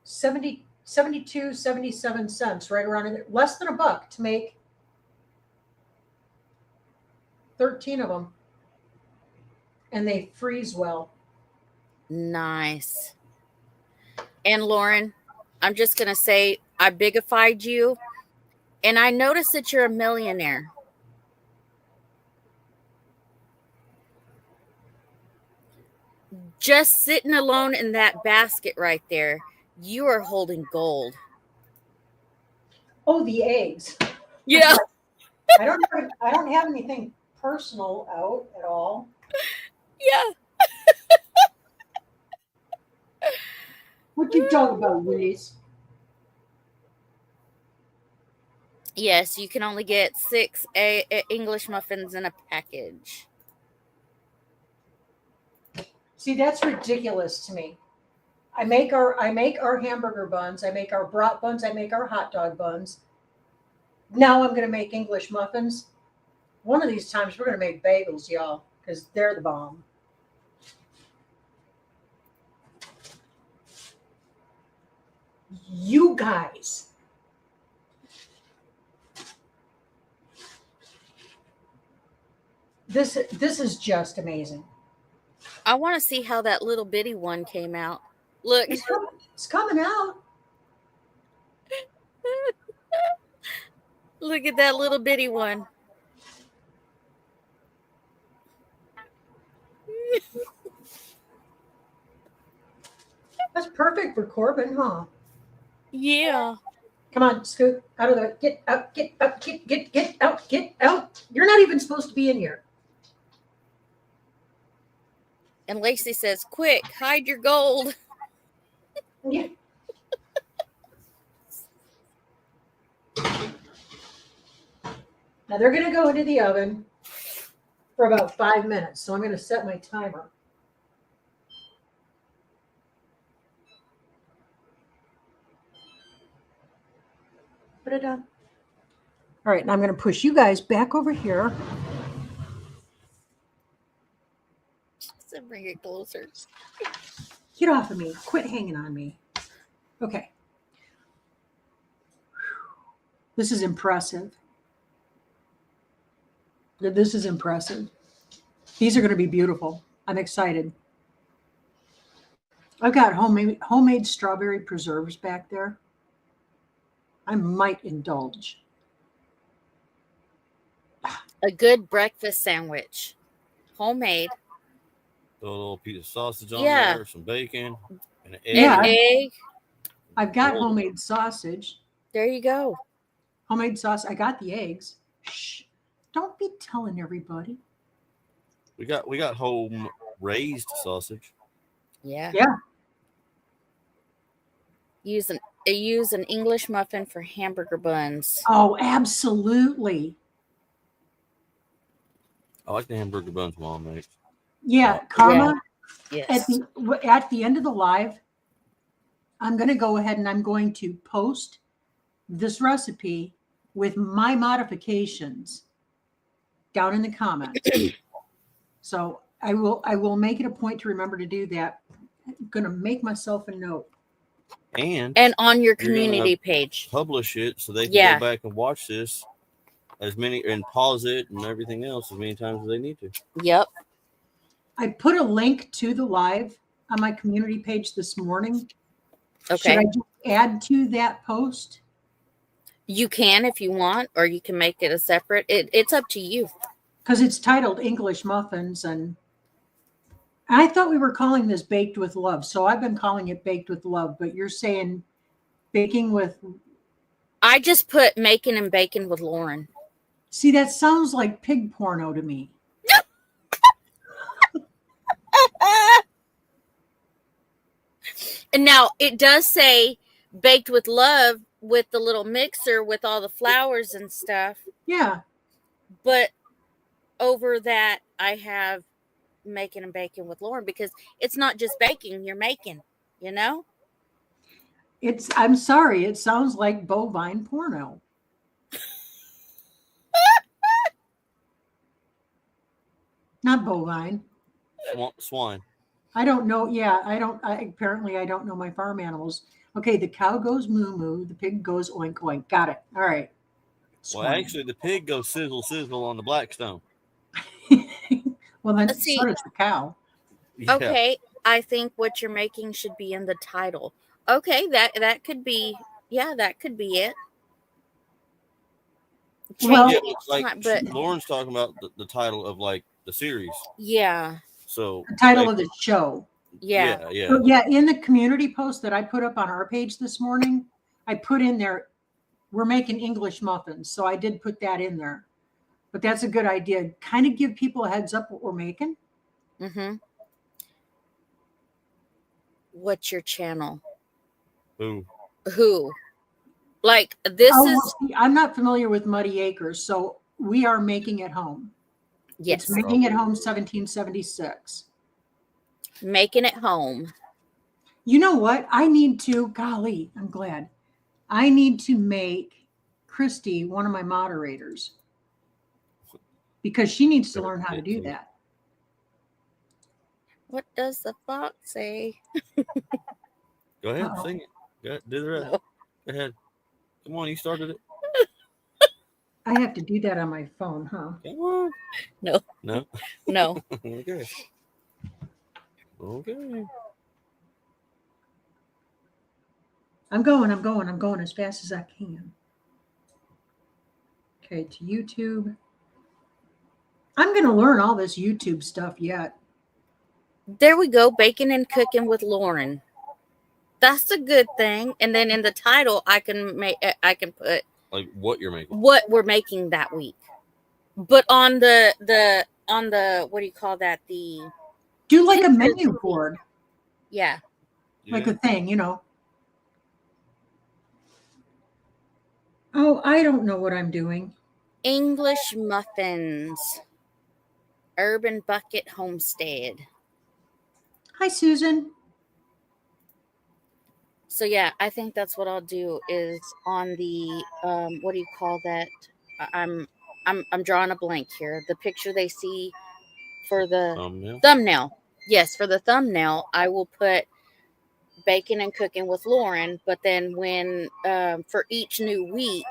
72, 77 cents, right around in there. Less than $1 to make 13 of them. And they freeze well. Nice. And Lauren, I'm just going to say I bigified you, and I noticed that you're a millionaire. Just sitting alone in that basket right there, you are holding gold. Oh, the eggs. Yeah. I don't have anything personal out at all. Yeah. What you talking about, Willis? Yes, you can only get 6 English muffins in a package. See, that's ridiculous to me. I make our hamburger buns, I make our brat buns, I make our hot dog buns. Now I'm gonna make English muffins. One of these times we're gonna make bagels, y'all, because they're the bomb. You guys. This is just amazing. I want to see how that little bitty one came out. Look. It's coming out. Look at that little bitty one. That's perfect for Corbin, huh? Yeah. Come on, Scoot, out of the get out, get out, get out, get out. You're not even supposed to be in here. And Lacey says, quick, hide your gold. Yeah. Now they're going to go into the oven for about 5 minutes. So I'm going to set my timer. Put it on. All right. And I'm going to push you guys back over here. So bring it closer. Get off of me. Quit hanging on me. Okay. This is impressive. This is impressive. These are going to be beautiful. I'm excited. I've got homemade strawberry preserves back there. I might indulge. A good breakfast sandwich. Homemade. Throw a little piece of sausage on Yeah. there, some bacon, and an egg. Yeah. An egg. I've got homemade sausage. There you go. Homemade sauce. I got the eggs. Shh. Don't be telling everybody. We got home raised sausage. Yeah. Yeah. Use an English muffin for hamburger buns. Oh, absolutely. I like the hamburger buns Mom makes. Yeah, Karma. Yeah. Yes. At the end of the live, I'm going to go ahead and I'm going to post this recipe with my modifications down in the comments. So I will make it a point to remember to do that. I'm going to make myself a note. And on your community page. Publish it so they can go back and watch this and pause it and everything else as many times as they need to. Yep. I put a link to the live on my community page this morning. Okay. Should I just add to that post? You can if you want, or you can make it a separate. It's up to you. Because it's titled English Muffins, and I thought we were calling this Baked with Love. So I've been calling it Baked with Love, but you're saying baking with... I just put making and bacon with Lauren. See, that sounds like pig porno to me. And now it does say baked with love with the little mixer with all the flours and stuff. Yeah. But over that, I have making and baking with Lauren because it's not just baking, you're making, you know? I'm sorry, it sounds like bovine porno. Not bovine. Swine. I don't know. Yeah, apparently I don't know my farm animals. Okay, the cow goes moo moo, the pig goes oink oink. Got it. All right. Well, actually, the pig goes sizzle sizzle on the Blackstone. Well, then so does the cow. Yeah. Okay, I think what you're making should be in the title. Okay, that could be, yeah, that could be it. Well- Change Yeah, it each like time, but Lauren's talking about the title of like the series. yeah, So The title like, of the show. yeah. So, yeah, in the community post that I put up on our page this morning, I put in there, we're making English muffins. So I did put that in there. But that's a good idea. Kind of give people a heads up what we're making. Mm-hmm. What's your channel? Who? Like this Oh, is well, see, I'm not familiar with Muddy Acres, so we are making it home. yes, It's making it home 1776. making it home. You know what? I need to, golly, I'm glad. I need to make Christy one of my moderators because she needs to learn how to do that. What does the fox say? Go ahead, Uh-oh. sing it. Go ahead, do the rest. No. Go ahead. Come on, you started it. I have to do that on my phone, huh? Come on. No. No. No. Okay. Okay. I'm going as fast as I can. Okay, to YouTube. I'm going to learn all this YouTube stuff yet. There we go, baking and cooking with Lauren. That's a good thing. And then in the title, I can put Like what you're making. what we're making that week. But on the what do you call that? The Do like a menu board, yeah. like a thing, you know. Oh, I don't know what I'm doing. English muffins. Urban Bucket Homestead. Hi, Susan. So yeah, I think that's what I'll do is on the what do you call that? I'm drawing a blank here. The picture they see for the thumbnail. Yes, for the thumbnail, I will put baking and cooking with Lauren, but then when for each new week,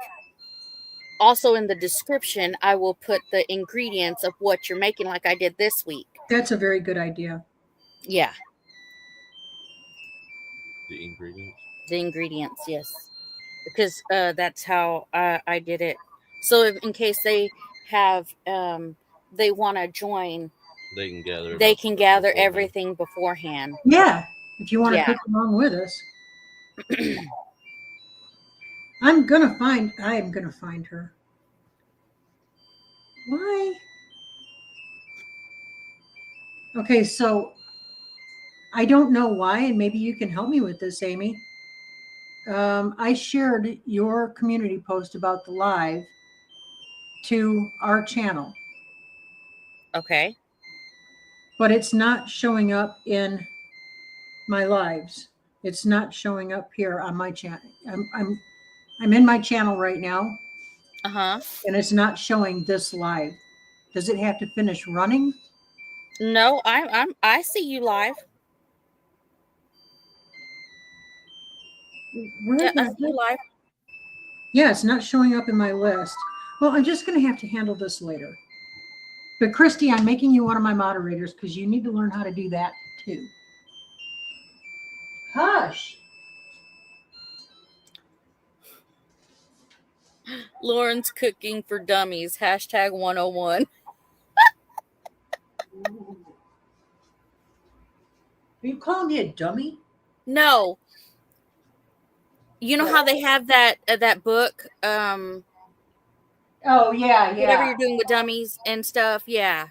also in the description, I will put the ingredients of what you're making like I did this week. That's a very good idea. Yeah. The ingredients? The ingredients, yes. Because that's how I did it. So in case they have, they want to join, they can gather. They can gather everything beforehand. Yeah, if you want to cook along with us. I am gonna find her. Why? Okay, so I don't know why, and maybe you can help me with this, Amy. I shared your community post about the live to our channel. Okay. But it's not showing up in my lives. It's not showing up here on my channel. I'm in my channel right now. Uh-huh. And it's not showing this live. Does it have to finish running? No, I see you live. Where I see you live. Yeah, it's not showing up in my list. Well, I'm just going to have to handle this later. But Christy, I'm making you one of my moderators because you need to learn how to do that too. Hush. Lauren's cooking for dummies. Hashtag 101. Are you calling me a dummy? No. You know how they have that book? Oh yeah. Whatever you're doing with dummies and stuff, yeah.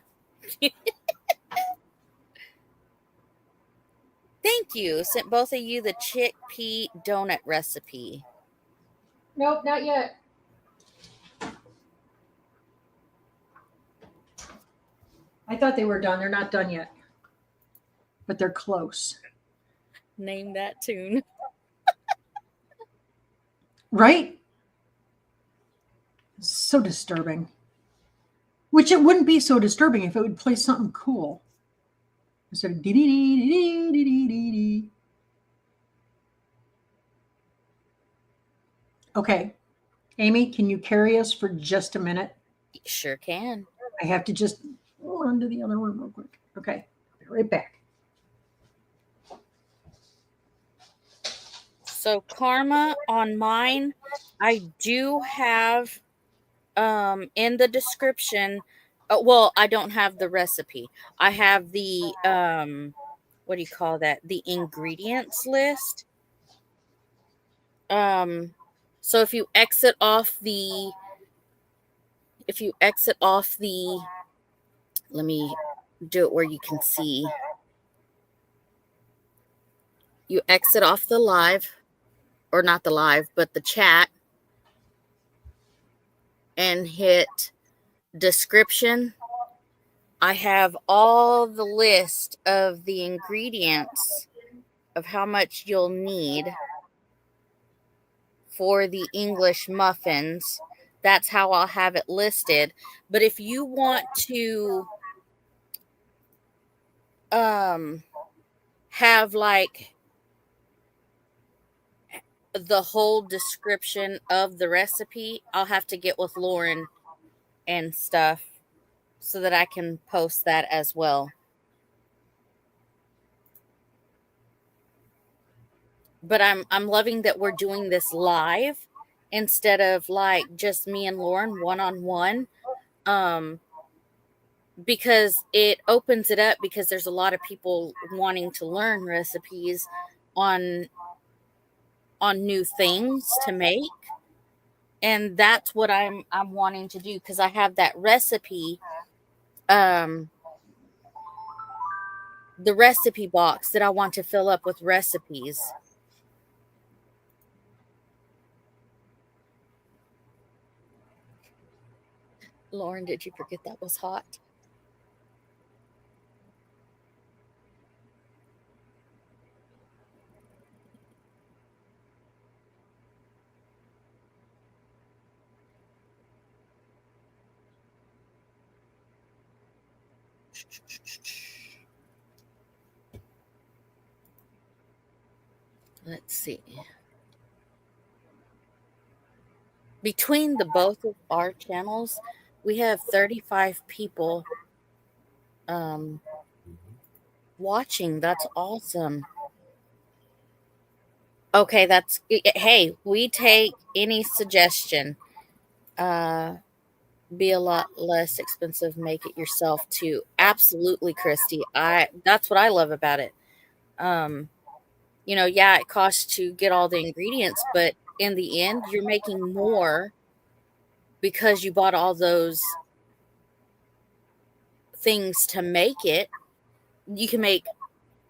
Thank you. Sent both of you the chickpea donut recipe. Nope, not yet. I thought they were done. They're not done yet. But they're close. Name that tune. Right? So disturbing. Which it wouldn't be so disturbing if it would play something cool. Instead of dee-dee-dee-dee-dee-dee-dee-dee. Okay. Amy, can you carry us for just a minute? Sure can. I have to just run to the other room real quick. Okay. I'll be right back. So Karma on mine, I do have in the description. Well, I don't have the recipe. I have the what do you call that? The ingredients list. Um so if you exit off the let me do it where you can see. You exit off the live, or not the live, but the chat, and hit description. I have all the list of the ingredients of how much you'll need for the English muffins. That's how I'll have it listed. But if you want to have like the whole description of the recipe, I'll have to get with Lauren and stuff so that I can post that as well. But I'm loving that we're doing this live instead of like just me and Lauren one-on-one. Because it opens it up, because there's a lot of people wanting to learn recipes on new things to make. And that's what I'm wanting to do, because I have that recipe, the recipe box that I want to fill up with recipes. Lauren, did you forget that was hot? Let's see. Between the both of our channels, we have 35 people watching. That's awesome. Okay, hey, we take any suggestion. Be a lot less expensive, make it yourself too. Absolutely, Christy. That's what I love about it. Yeah, it costs to get all the ingredients, but in the end, you're making more because you bought all those things to make it. You can make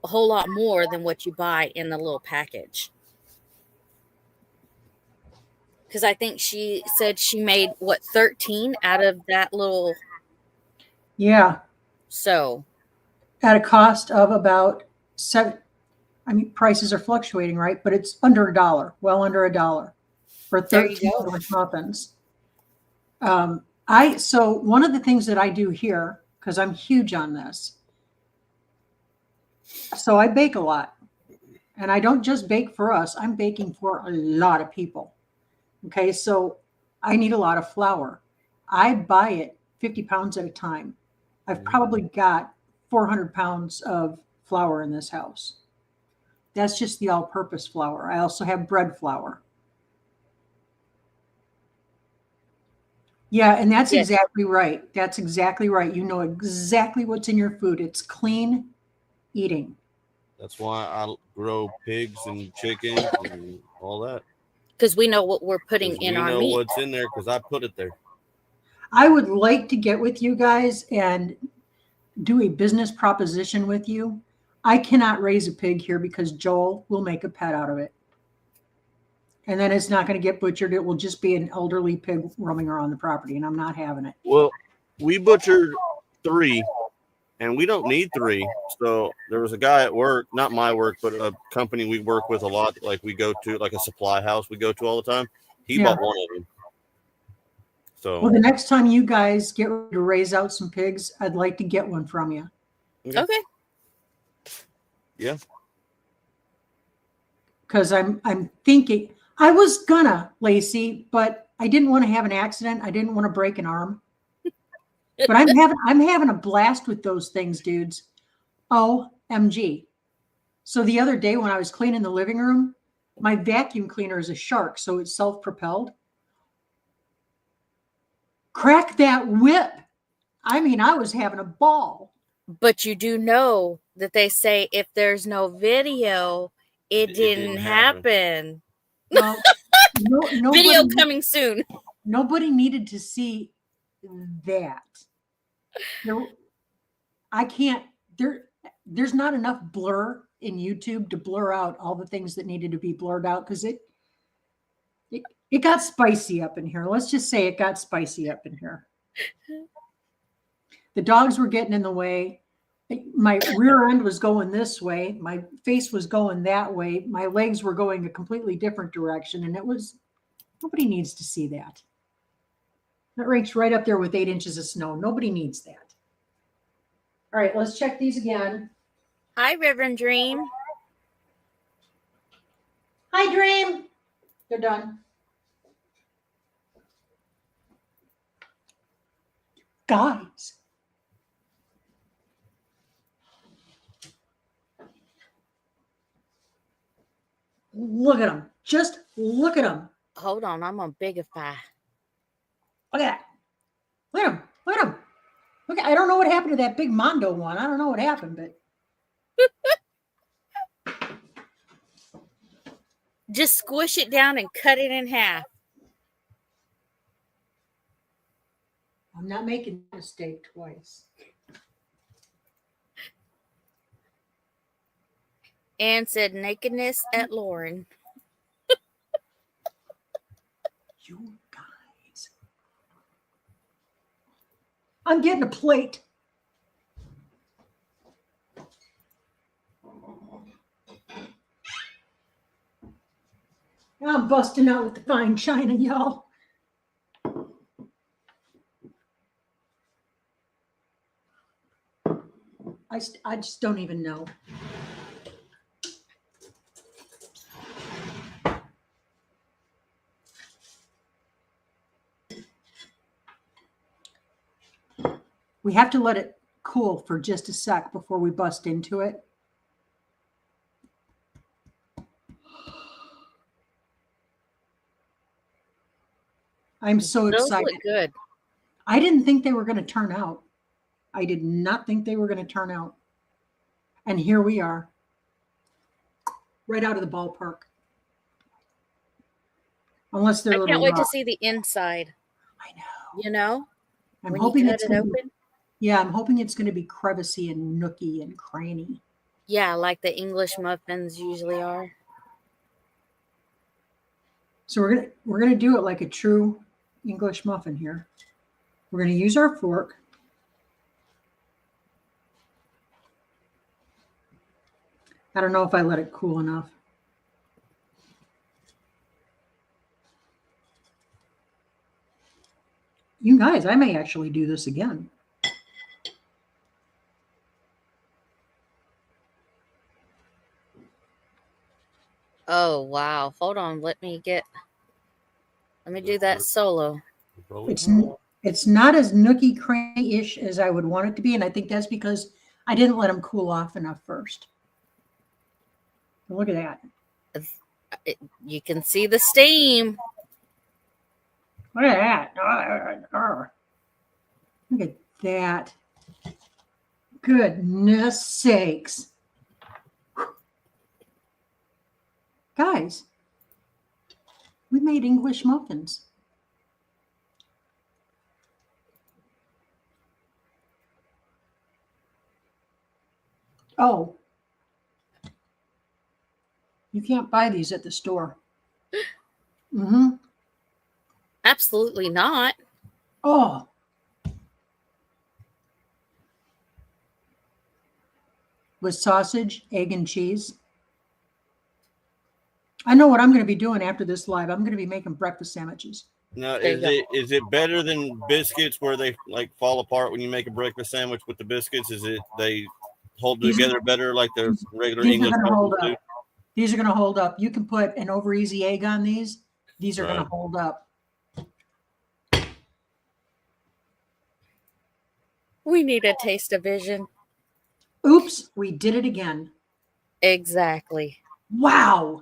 a whole lot more than what you buy in the little package. Because I think she said she made 13 out of that little. Yeah. So at a cost of about $7. I mean, prices are fluctuating, right? But it's under $1, well under $1 for 13 English muffins. So one of the things that I do here, because I'm huge on this, so I bake a lot, and I don't just bake for us. I'm baking for a lot of people. Okay, so I need a lot of flour. I buy it 50 pounds at a time. I've probably got 400 pounds of flour in this house. That's just the all-purpose flour. I also have bread flour. Yeah, and that's exactly right. That's exactly right. You know exactly what's in your food. It's clean eating. That's why I grow pigs and chickens and all that. Because we know what we're putting in our meat. We know what's in there because I put it there. I would like to get with you guys and do a business proposition with you. I cannot raise a pig here because Joel will make a pet out of it. And then it's not going to get butchered. It will just be an elderly pig roaming around the property, and I'm not having it. Well, we butchered 3, and we don't need 3. So there was a guy at work, not my work, but a company we work with a lot, like we go to, like a supply house we go to all the time. He bought one of them. So, well, the next time you guys get ready to raise out some pigs, I'd like to get one from you. Okay. Yeah. Because I'm thinking, I was gonna, Lacey, but I didn't want to have an accident. I didn't want to break an arm. But I'm having a blast with those things, dudes. OMG. So the other day when I was cleaning the living room, My vacuum cleaner is a shark, so it's self-propelled. Crack that whip. I mean, I was having a ball. But you do know that they say if there's no video, it didn't happen. Well, Video coming soon. Nobody needed to see that. I can't. There's not enough blur in YouTube to blur out all the things that needed to be blurred out because it got spicy up in here. Let's just say it got spicy up in here. The dogs were getting in the way. My rear end was going this way. My face was going that way. My legs were going a completely different direction. And nobody needs to see that. That ranks right up there with 8 inches of snow. Nobody needs that. All right, let's check these again. Hi, Reverend Dream. Hi, Dream. They're done. Guys. Look at them. Just look at them. Hold on, I'm on Bigify. Look at that. Look at them. Look at them. Look, I don't know what happened to that big Mondo one. I don't know what happened, but just squish it down and cut it in half. I'm not making that mistake twice. Anne said nakedness at Lauren. You guys. I'm getting a plate. I'm busting out with the fine china, y'all. I just don't even know. We have to let it cool for just a sec before we bust into it. I'm so excited. Those look good. I didn't think they were going to turn out. I did not think they were going to turn out. And here we are. Right out of the ballpark. Unless they're I can't wait to see the inside. I know. You know? I'm when hoping you cut it's it going to open. Yeah, I'm hoping it's going to be crevicy and nooky and cranny. Yeah, like the English muffins usually are. So we're gonna do it like a true English muffin here. We're going to use our fork. I don't know if I let it cool enough. You guys, I may actually do this again. Oh, wow. Hold on. Let me do that solo. It's not as nooky cranny-ish as I would want it to be. And I think that's because I didn't let them cool off enough first. Look at that. You can see the steam. Look at that. Look at that. Goodness sakes. Guys, we made English muffins. Oh, you can't buy these at the store. Mm-hmm. Absolutely not. Oh. With sausage, egg, and cheese. I know what I'm going to be doing after this live. I'm going to be making breakfast sandwiches. Now, is it better than biscuits where they like fall apart when you make a breakfast sandwich with the biscuits? Is it they hold together better like the regular English muffins do? These are going to hold up. You can put an over easy egg on these. These are going to hold up. We need a taste of vision. Oops, we did it again. Exactly. Wow.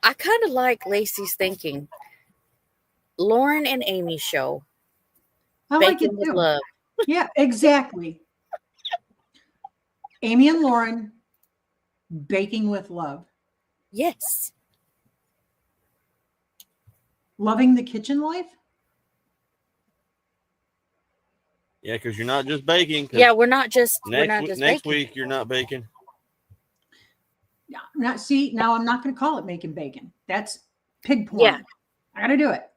I kind of like Lacey's thinking. Lauren and Amy show. I like it Bacon with too. love. Yeah, exactly. Amy and Lauren, baking with love. Yes. Loving the kitchen life? Yeah, because you're not just baking. 'cause Yeah, we're not just next baking. week you're not baking. Now I'm not going to call it making bacon. That's pig porn. Yeah. I got to do it.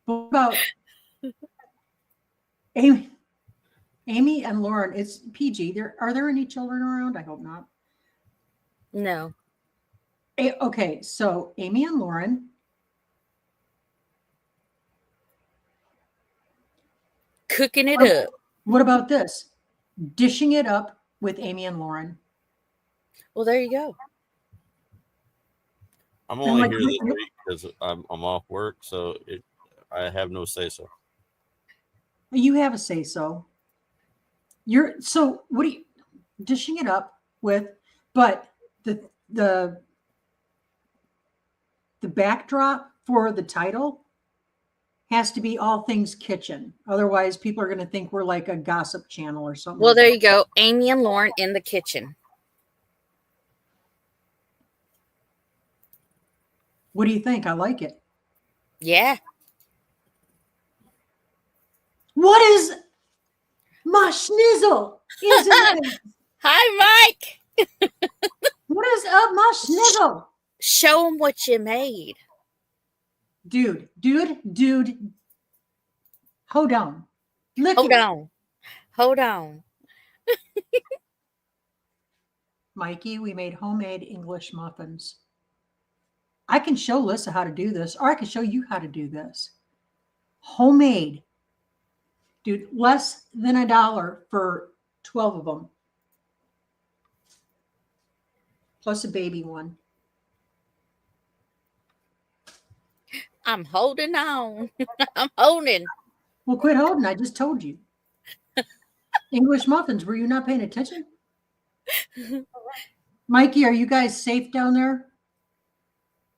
But what about Amy and Lauren? It's PG. Are there any children around? I hope not. No. Okay, so Amy and Lauren. Cooking it up. What about this? Dishing it up with Amy and Lauren. Well, there you go. I'm only here this week because I'm off work, so I have no say so. You have a say so. What are you dishing it up with? But the backdrop for the title has to be all things kitchen. Otherwise, people are going to think we're like a gossip channel or something. Well, there you go. Amy and Lauren in the kitchen. What do you think? I like it. Yeah. What is my schnizzle? Hi, Mike. What is up, my schnizzle? Show them what you made. Dude. Hold on. Hold on. Mikey, we made homemade English muffins. I can show Lissa how to do this, or I can show you how to do this. Homemade. Dude, less than $1 for 12 of them. Plus a baby one. I'm holding on. I'm holding. Well, quit holding. I just told you. English muffins. Were you not paying attention? Mikey, are you guys safe down there?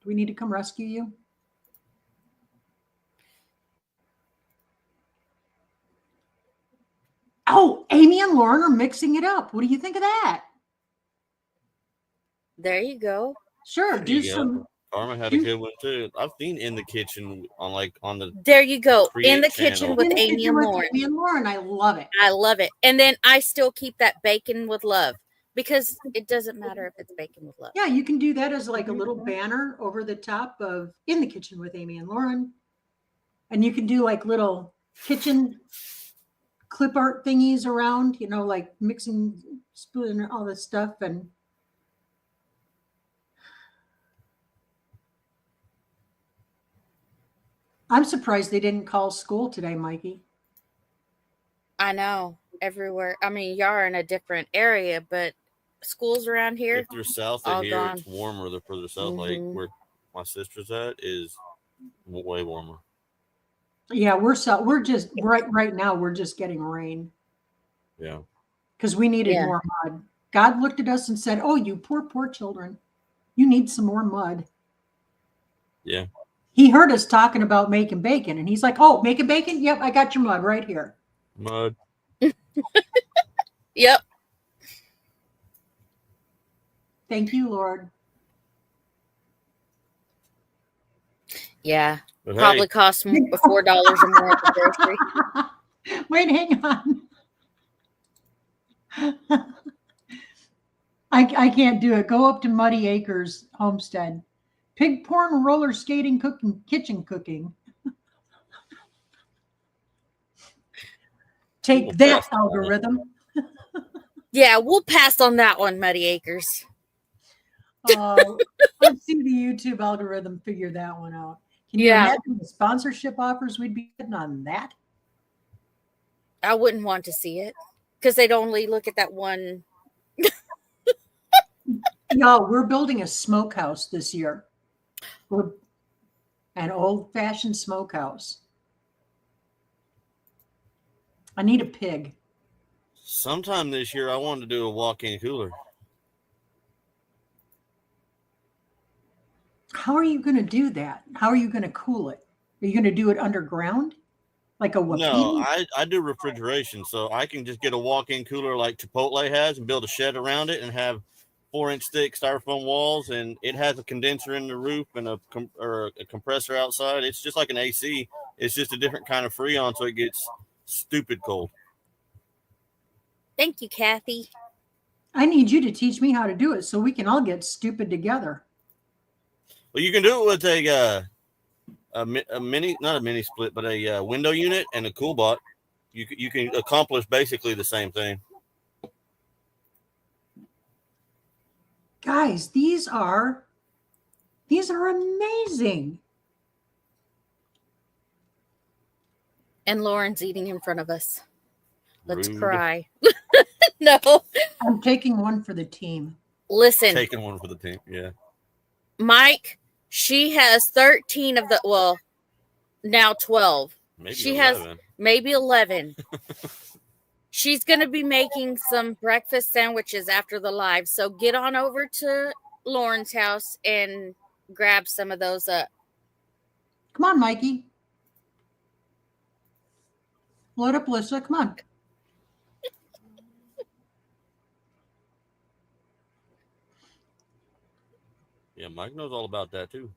Do we need to come rescue you? Oh, Amy and Lauren are mixing it up. What do you think of that? There you go. Sure, There do you go. some. Karma had a good one too. I've seen in the kitchen on the. There you go. In the Create kitchen channel. with In the Amy kitchen and with Lauren. Amy and Lauren, I love it. I love it. And then I still keep that bacon with love because it doesn't matter if it's bacon with love. Yeah, you can do that as like a little banner over the top of In the Kitchen with Amy and Lauren. And you can do like little kitchen clip art thingies around, like mixing spoon and all this stuff. And I'm surprised they didn't call school today, Mikey. I know. Everywhere. I mean, y'all are in a different area, but schools around here. If they're south all of here, gone. it's warmer. The further south, like where my sister's at, is way warmer. Yeah, we're just right now. We're just getting rain. Yeah. Because we needed more mud. God looked at us and said, "Oh, you poor children, you need some more mud." Yeah. He heard us talking about making bacon, and he's like, "Oh, making bacon? Yep, I got your mud right here." Mud. Yep. Thank you, Lord. Yeah. But Probably costs $4 or more at the grocery. Wait, hang on. I can't do it. Go up to Muddy Acres Homestead. Pig porn, roller skating, kitchen cooking. Take that, algorithm. Yeah, we'll pass on that one, Muddy Acres. Let's see the YouTube algorithm figure that one out. Can you imagine the sponsorship offers we'd be getting on that? I wouldn't want to see it because they'd only look at that one. Y'all, we're building a smokehouse this year. An old-fashioned smokehouse. I need a pig. Sometime this year, I wanted to do a walk-in cooler. how are you going to do that? How are you going to cool it? Are you going to do it underground? Like a No, wapiti? I do refrigeration, so I can just get a walk-in cooler like Chipotle has and build a shed around it and have 4-inch thick styrofoam walls, and it has a condenser in the roof and a compressor outside. It's just like an AC. It's just a different kind of Freon, so it gets stupid cold. Thank you, Kathy. I need you to teach me how to do it so we can all get stupid together. Well, you can do it with a mini, not a mini split, but a window unit and a cool bot. You can accomplish basically the same thing. Guys, these are amazing. And Lauren's eating in front of us. Let's Rude. cry. No. I'm taking one for the team. Listen, Taking one for the team. Yeah. Mike, she has 13 of the, well, now 12. Maybe She 11. has maybe 11. She's going to be making some breakfast sandwiches after the live. So get on over to Lauren's house and grab some of those up. Come on, Mikey. Load up, Melissa. Come on. Yeah, Mike knows all about that too.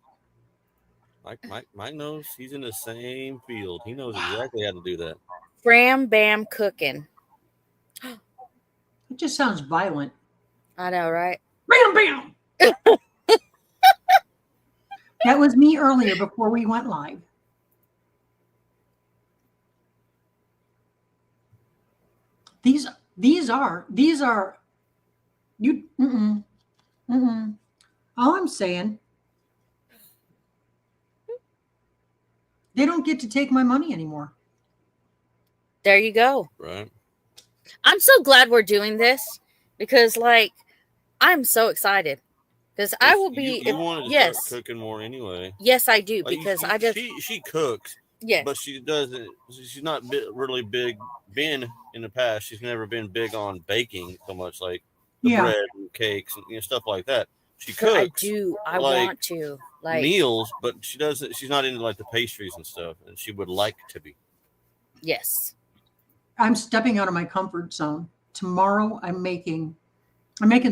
Mike knows. He's in the same field. He knows exactly how to do that. Fram Bam cooking. It just sounds violent. I know, right? Bam, bam. That was me earlier before we went live. These are you. All I'm saying, they don't get to take my money anymore. There you go. Right. I'm so glad we're doing this because, like, I'm so excited because I will be. You wanted to start cooking more anyway. Yes, I do Like, because she cooks. Yes. But she doesn't. She's not really big. Been in the past, she's never been big on baking so much, like the bread and cakes and stuff like that. She cooks. I want to like meals, but she doesn't. She's not into like the pastries and stuff, and she would like to be. Yes. I'm stepping out of my comfort zone. Tomorrow, I'm making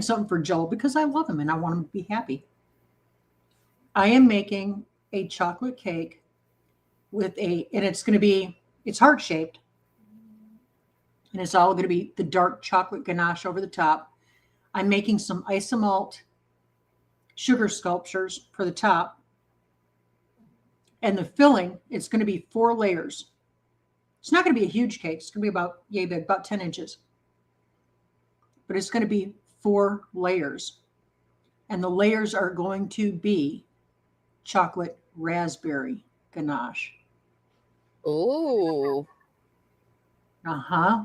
something for Joel because I love him and I want him to be happy. I am making a chocolate cake and it's heart shaped. And it's all going to be the dark chocolate ganache over the top. I'm making some isomalt sugar sculptures for the top. And the filling, it's going to be 4 layers. It's not going to be a huge cake. It's going to be about yay big, about 10 inches. But it's going to be 4 layers. And the layers are going to be chocolate raspberry ganache. Oh. Uh-huh.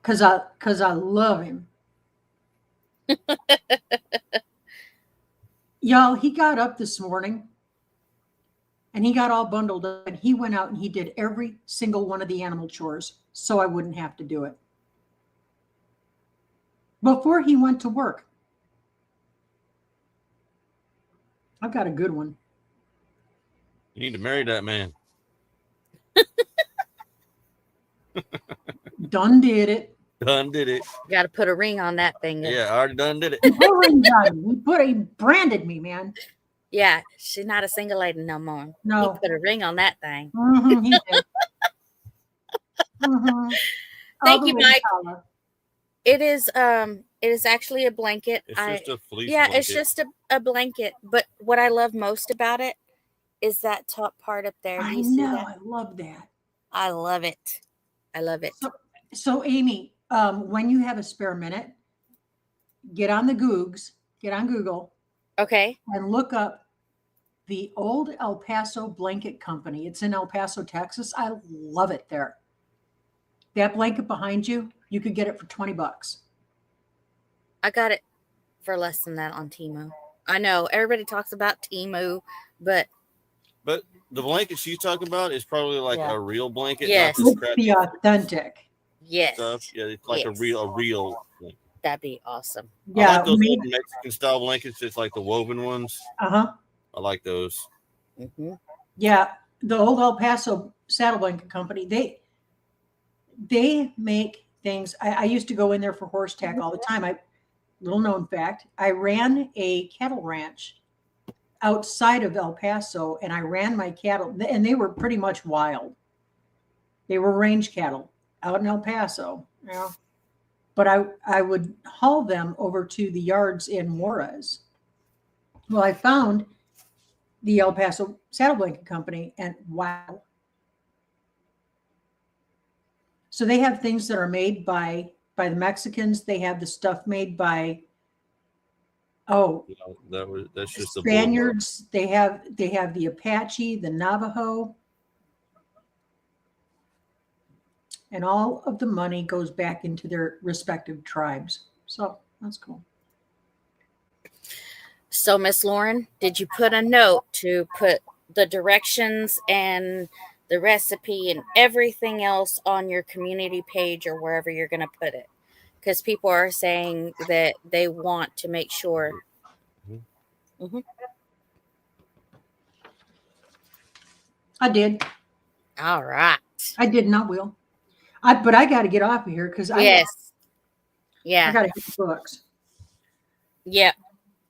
Cause I love him. Y'all, he got up this morning and he got all bundled up and he went out and he did every single one of the animal chores so I wouldn't have to do it. Before he went to work. I've got a good one. You need to marry that man. Done did it. Done did it. Got to put a ring on that thing. Yeah, I already done did it. He branded me, man. Yeah, she's not a single lady no more. No. He put a ring on that thing. Mm-hmm, he did. Mm-hmm. Thank you, Mike. It is actually a blanket. It's just a fleece blanket. blanket. It's just a blanket. But what I love most about it is that top part up there. Do you see that? I love that. I love it. I love it. So Amy, when you have a spare minute, get on Google. Okay. And look up the old El Paso Blanket Company. It's in El Paso, Texas. I love it there. That blanket behind you, you could get it for $20. I got it for less than that on Temu. I know everybody talks about Temu, but the blanket she's talking about is probably like a real blanket. Yes. It's the authentic. Yes. Stuff. Yeah, it's like a real blanket. That'd be awesome. I Yeah, like those old Mexican style blankets. It's like the woven ones. uh-huh. I like those. Hmm. Yeah, the old El Paso Saddle Blanket Company, they make things. I used to go in there for horse tack all the time. Little known fact, I ran a cattle ranch outside of El Paso, and I ran my cattle, and they were pretty much wild. They were range cattle out in El Paso, you know. But I would haul them over to the yards in Juarez. Well, I found the El Paso Saddle Blanket Company, and wow. So they have things that are made by the Mexicans. They have the stuff made by You know, that's just the bull. Spaniards. They have the Apache, the Navajo, and all of the money goes back into their respective tribes. So that's cool. So, Miss Lauren, did you put a note to put the directions and the recipe and everything else on your community page or wherever you're going to put it? Because people are saying that they want to make sure. Hmm. I did. All right. I did, and I will. But I got to get off of here because Yes. I Yeah. got to hit the books. Yep.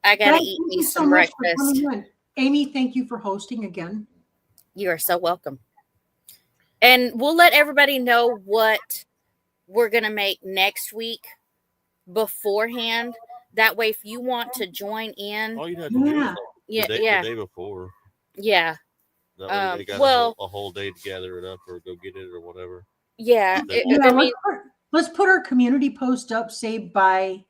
I got to Guys, eat thank me you so some much for breakfast. coming in. Amy, thank you for hosting again. You are so welcome. And we'll let everybody know what we're going to make next week beforehand. That way, if you want to join in, All you have to do is yeah, the day before. yeah. That way they got Well, a whole day to gather it up or go get it or whatever. yeah. Yeah, let's put our community post up, say by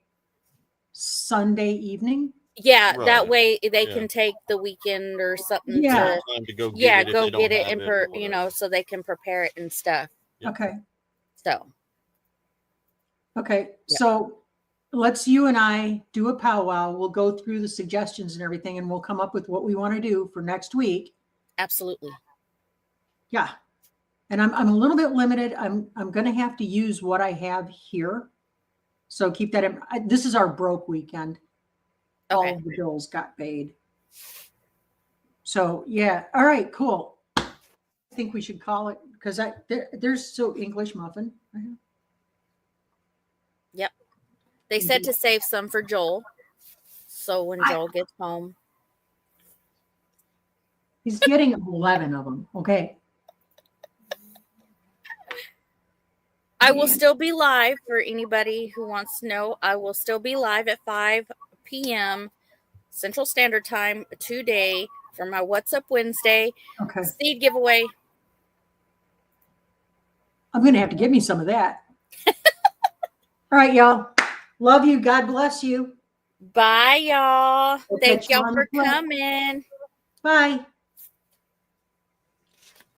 Sunday evening. Yeah, Right. that way they can take the weekend or something Yeah. to time to go get it. go get it and and so they can prepare it and stuff. Yep. Okay. So Okay. So let's you and I do a powwow. We'll go through the suggestions and everything, and we'll come up with what we want to do for next week. absolutely. Yeah. And I'm a little bit limited. I'm going to have to use what I have here. So keep that in. This is our broke weekend. Okay. All of the bills got paid. So yeah. All right. Cool. I think we should call it because there's so English muffin. Yep. They said to save some for Joel. So when Joel gets home, he's getting 11 of them. Okay. I will still be live for anybody who wants to know. I will still be live at 5 p.m. Central Standard Time today for my What's Up Wednesday seed giveaway. I'm going to have to get me some of that. All right, y'all. Love you. God bless you. Bye, y'all. We'll Thank catch you y'all on for the flip. coming. Bye.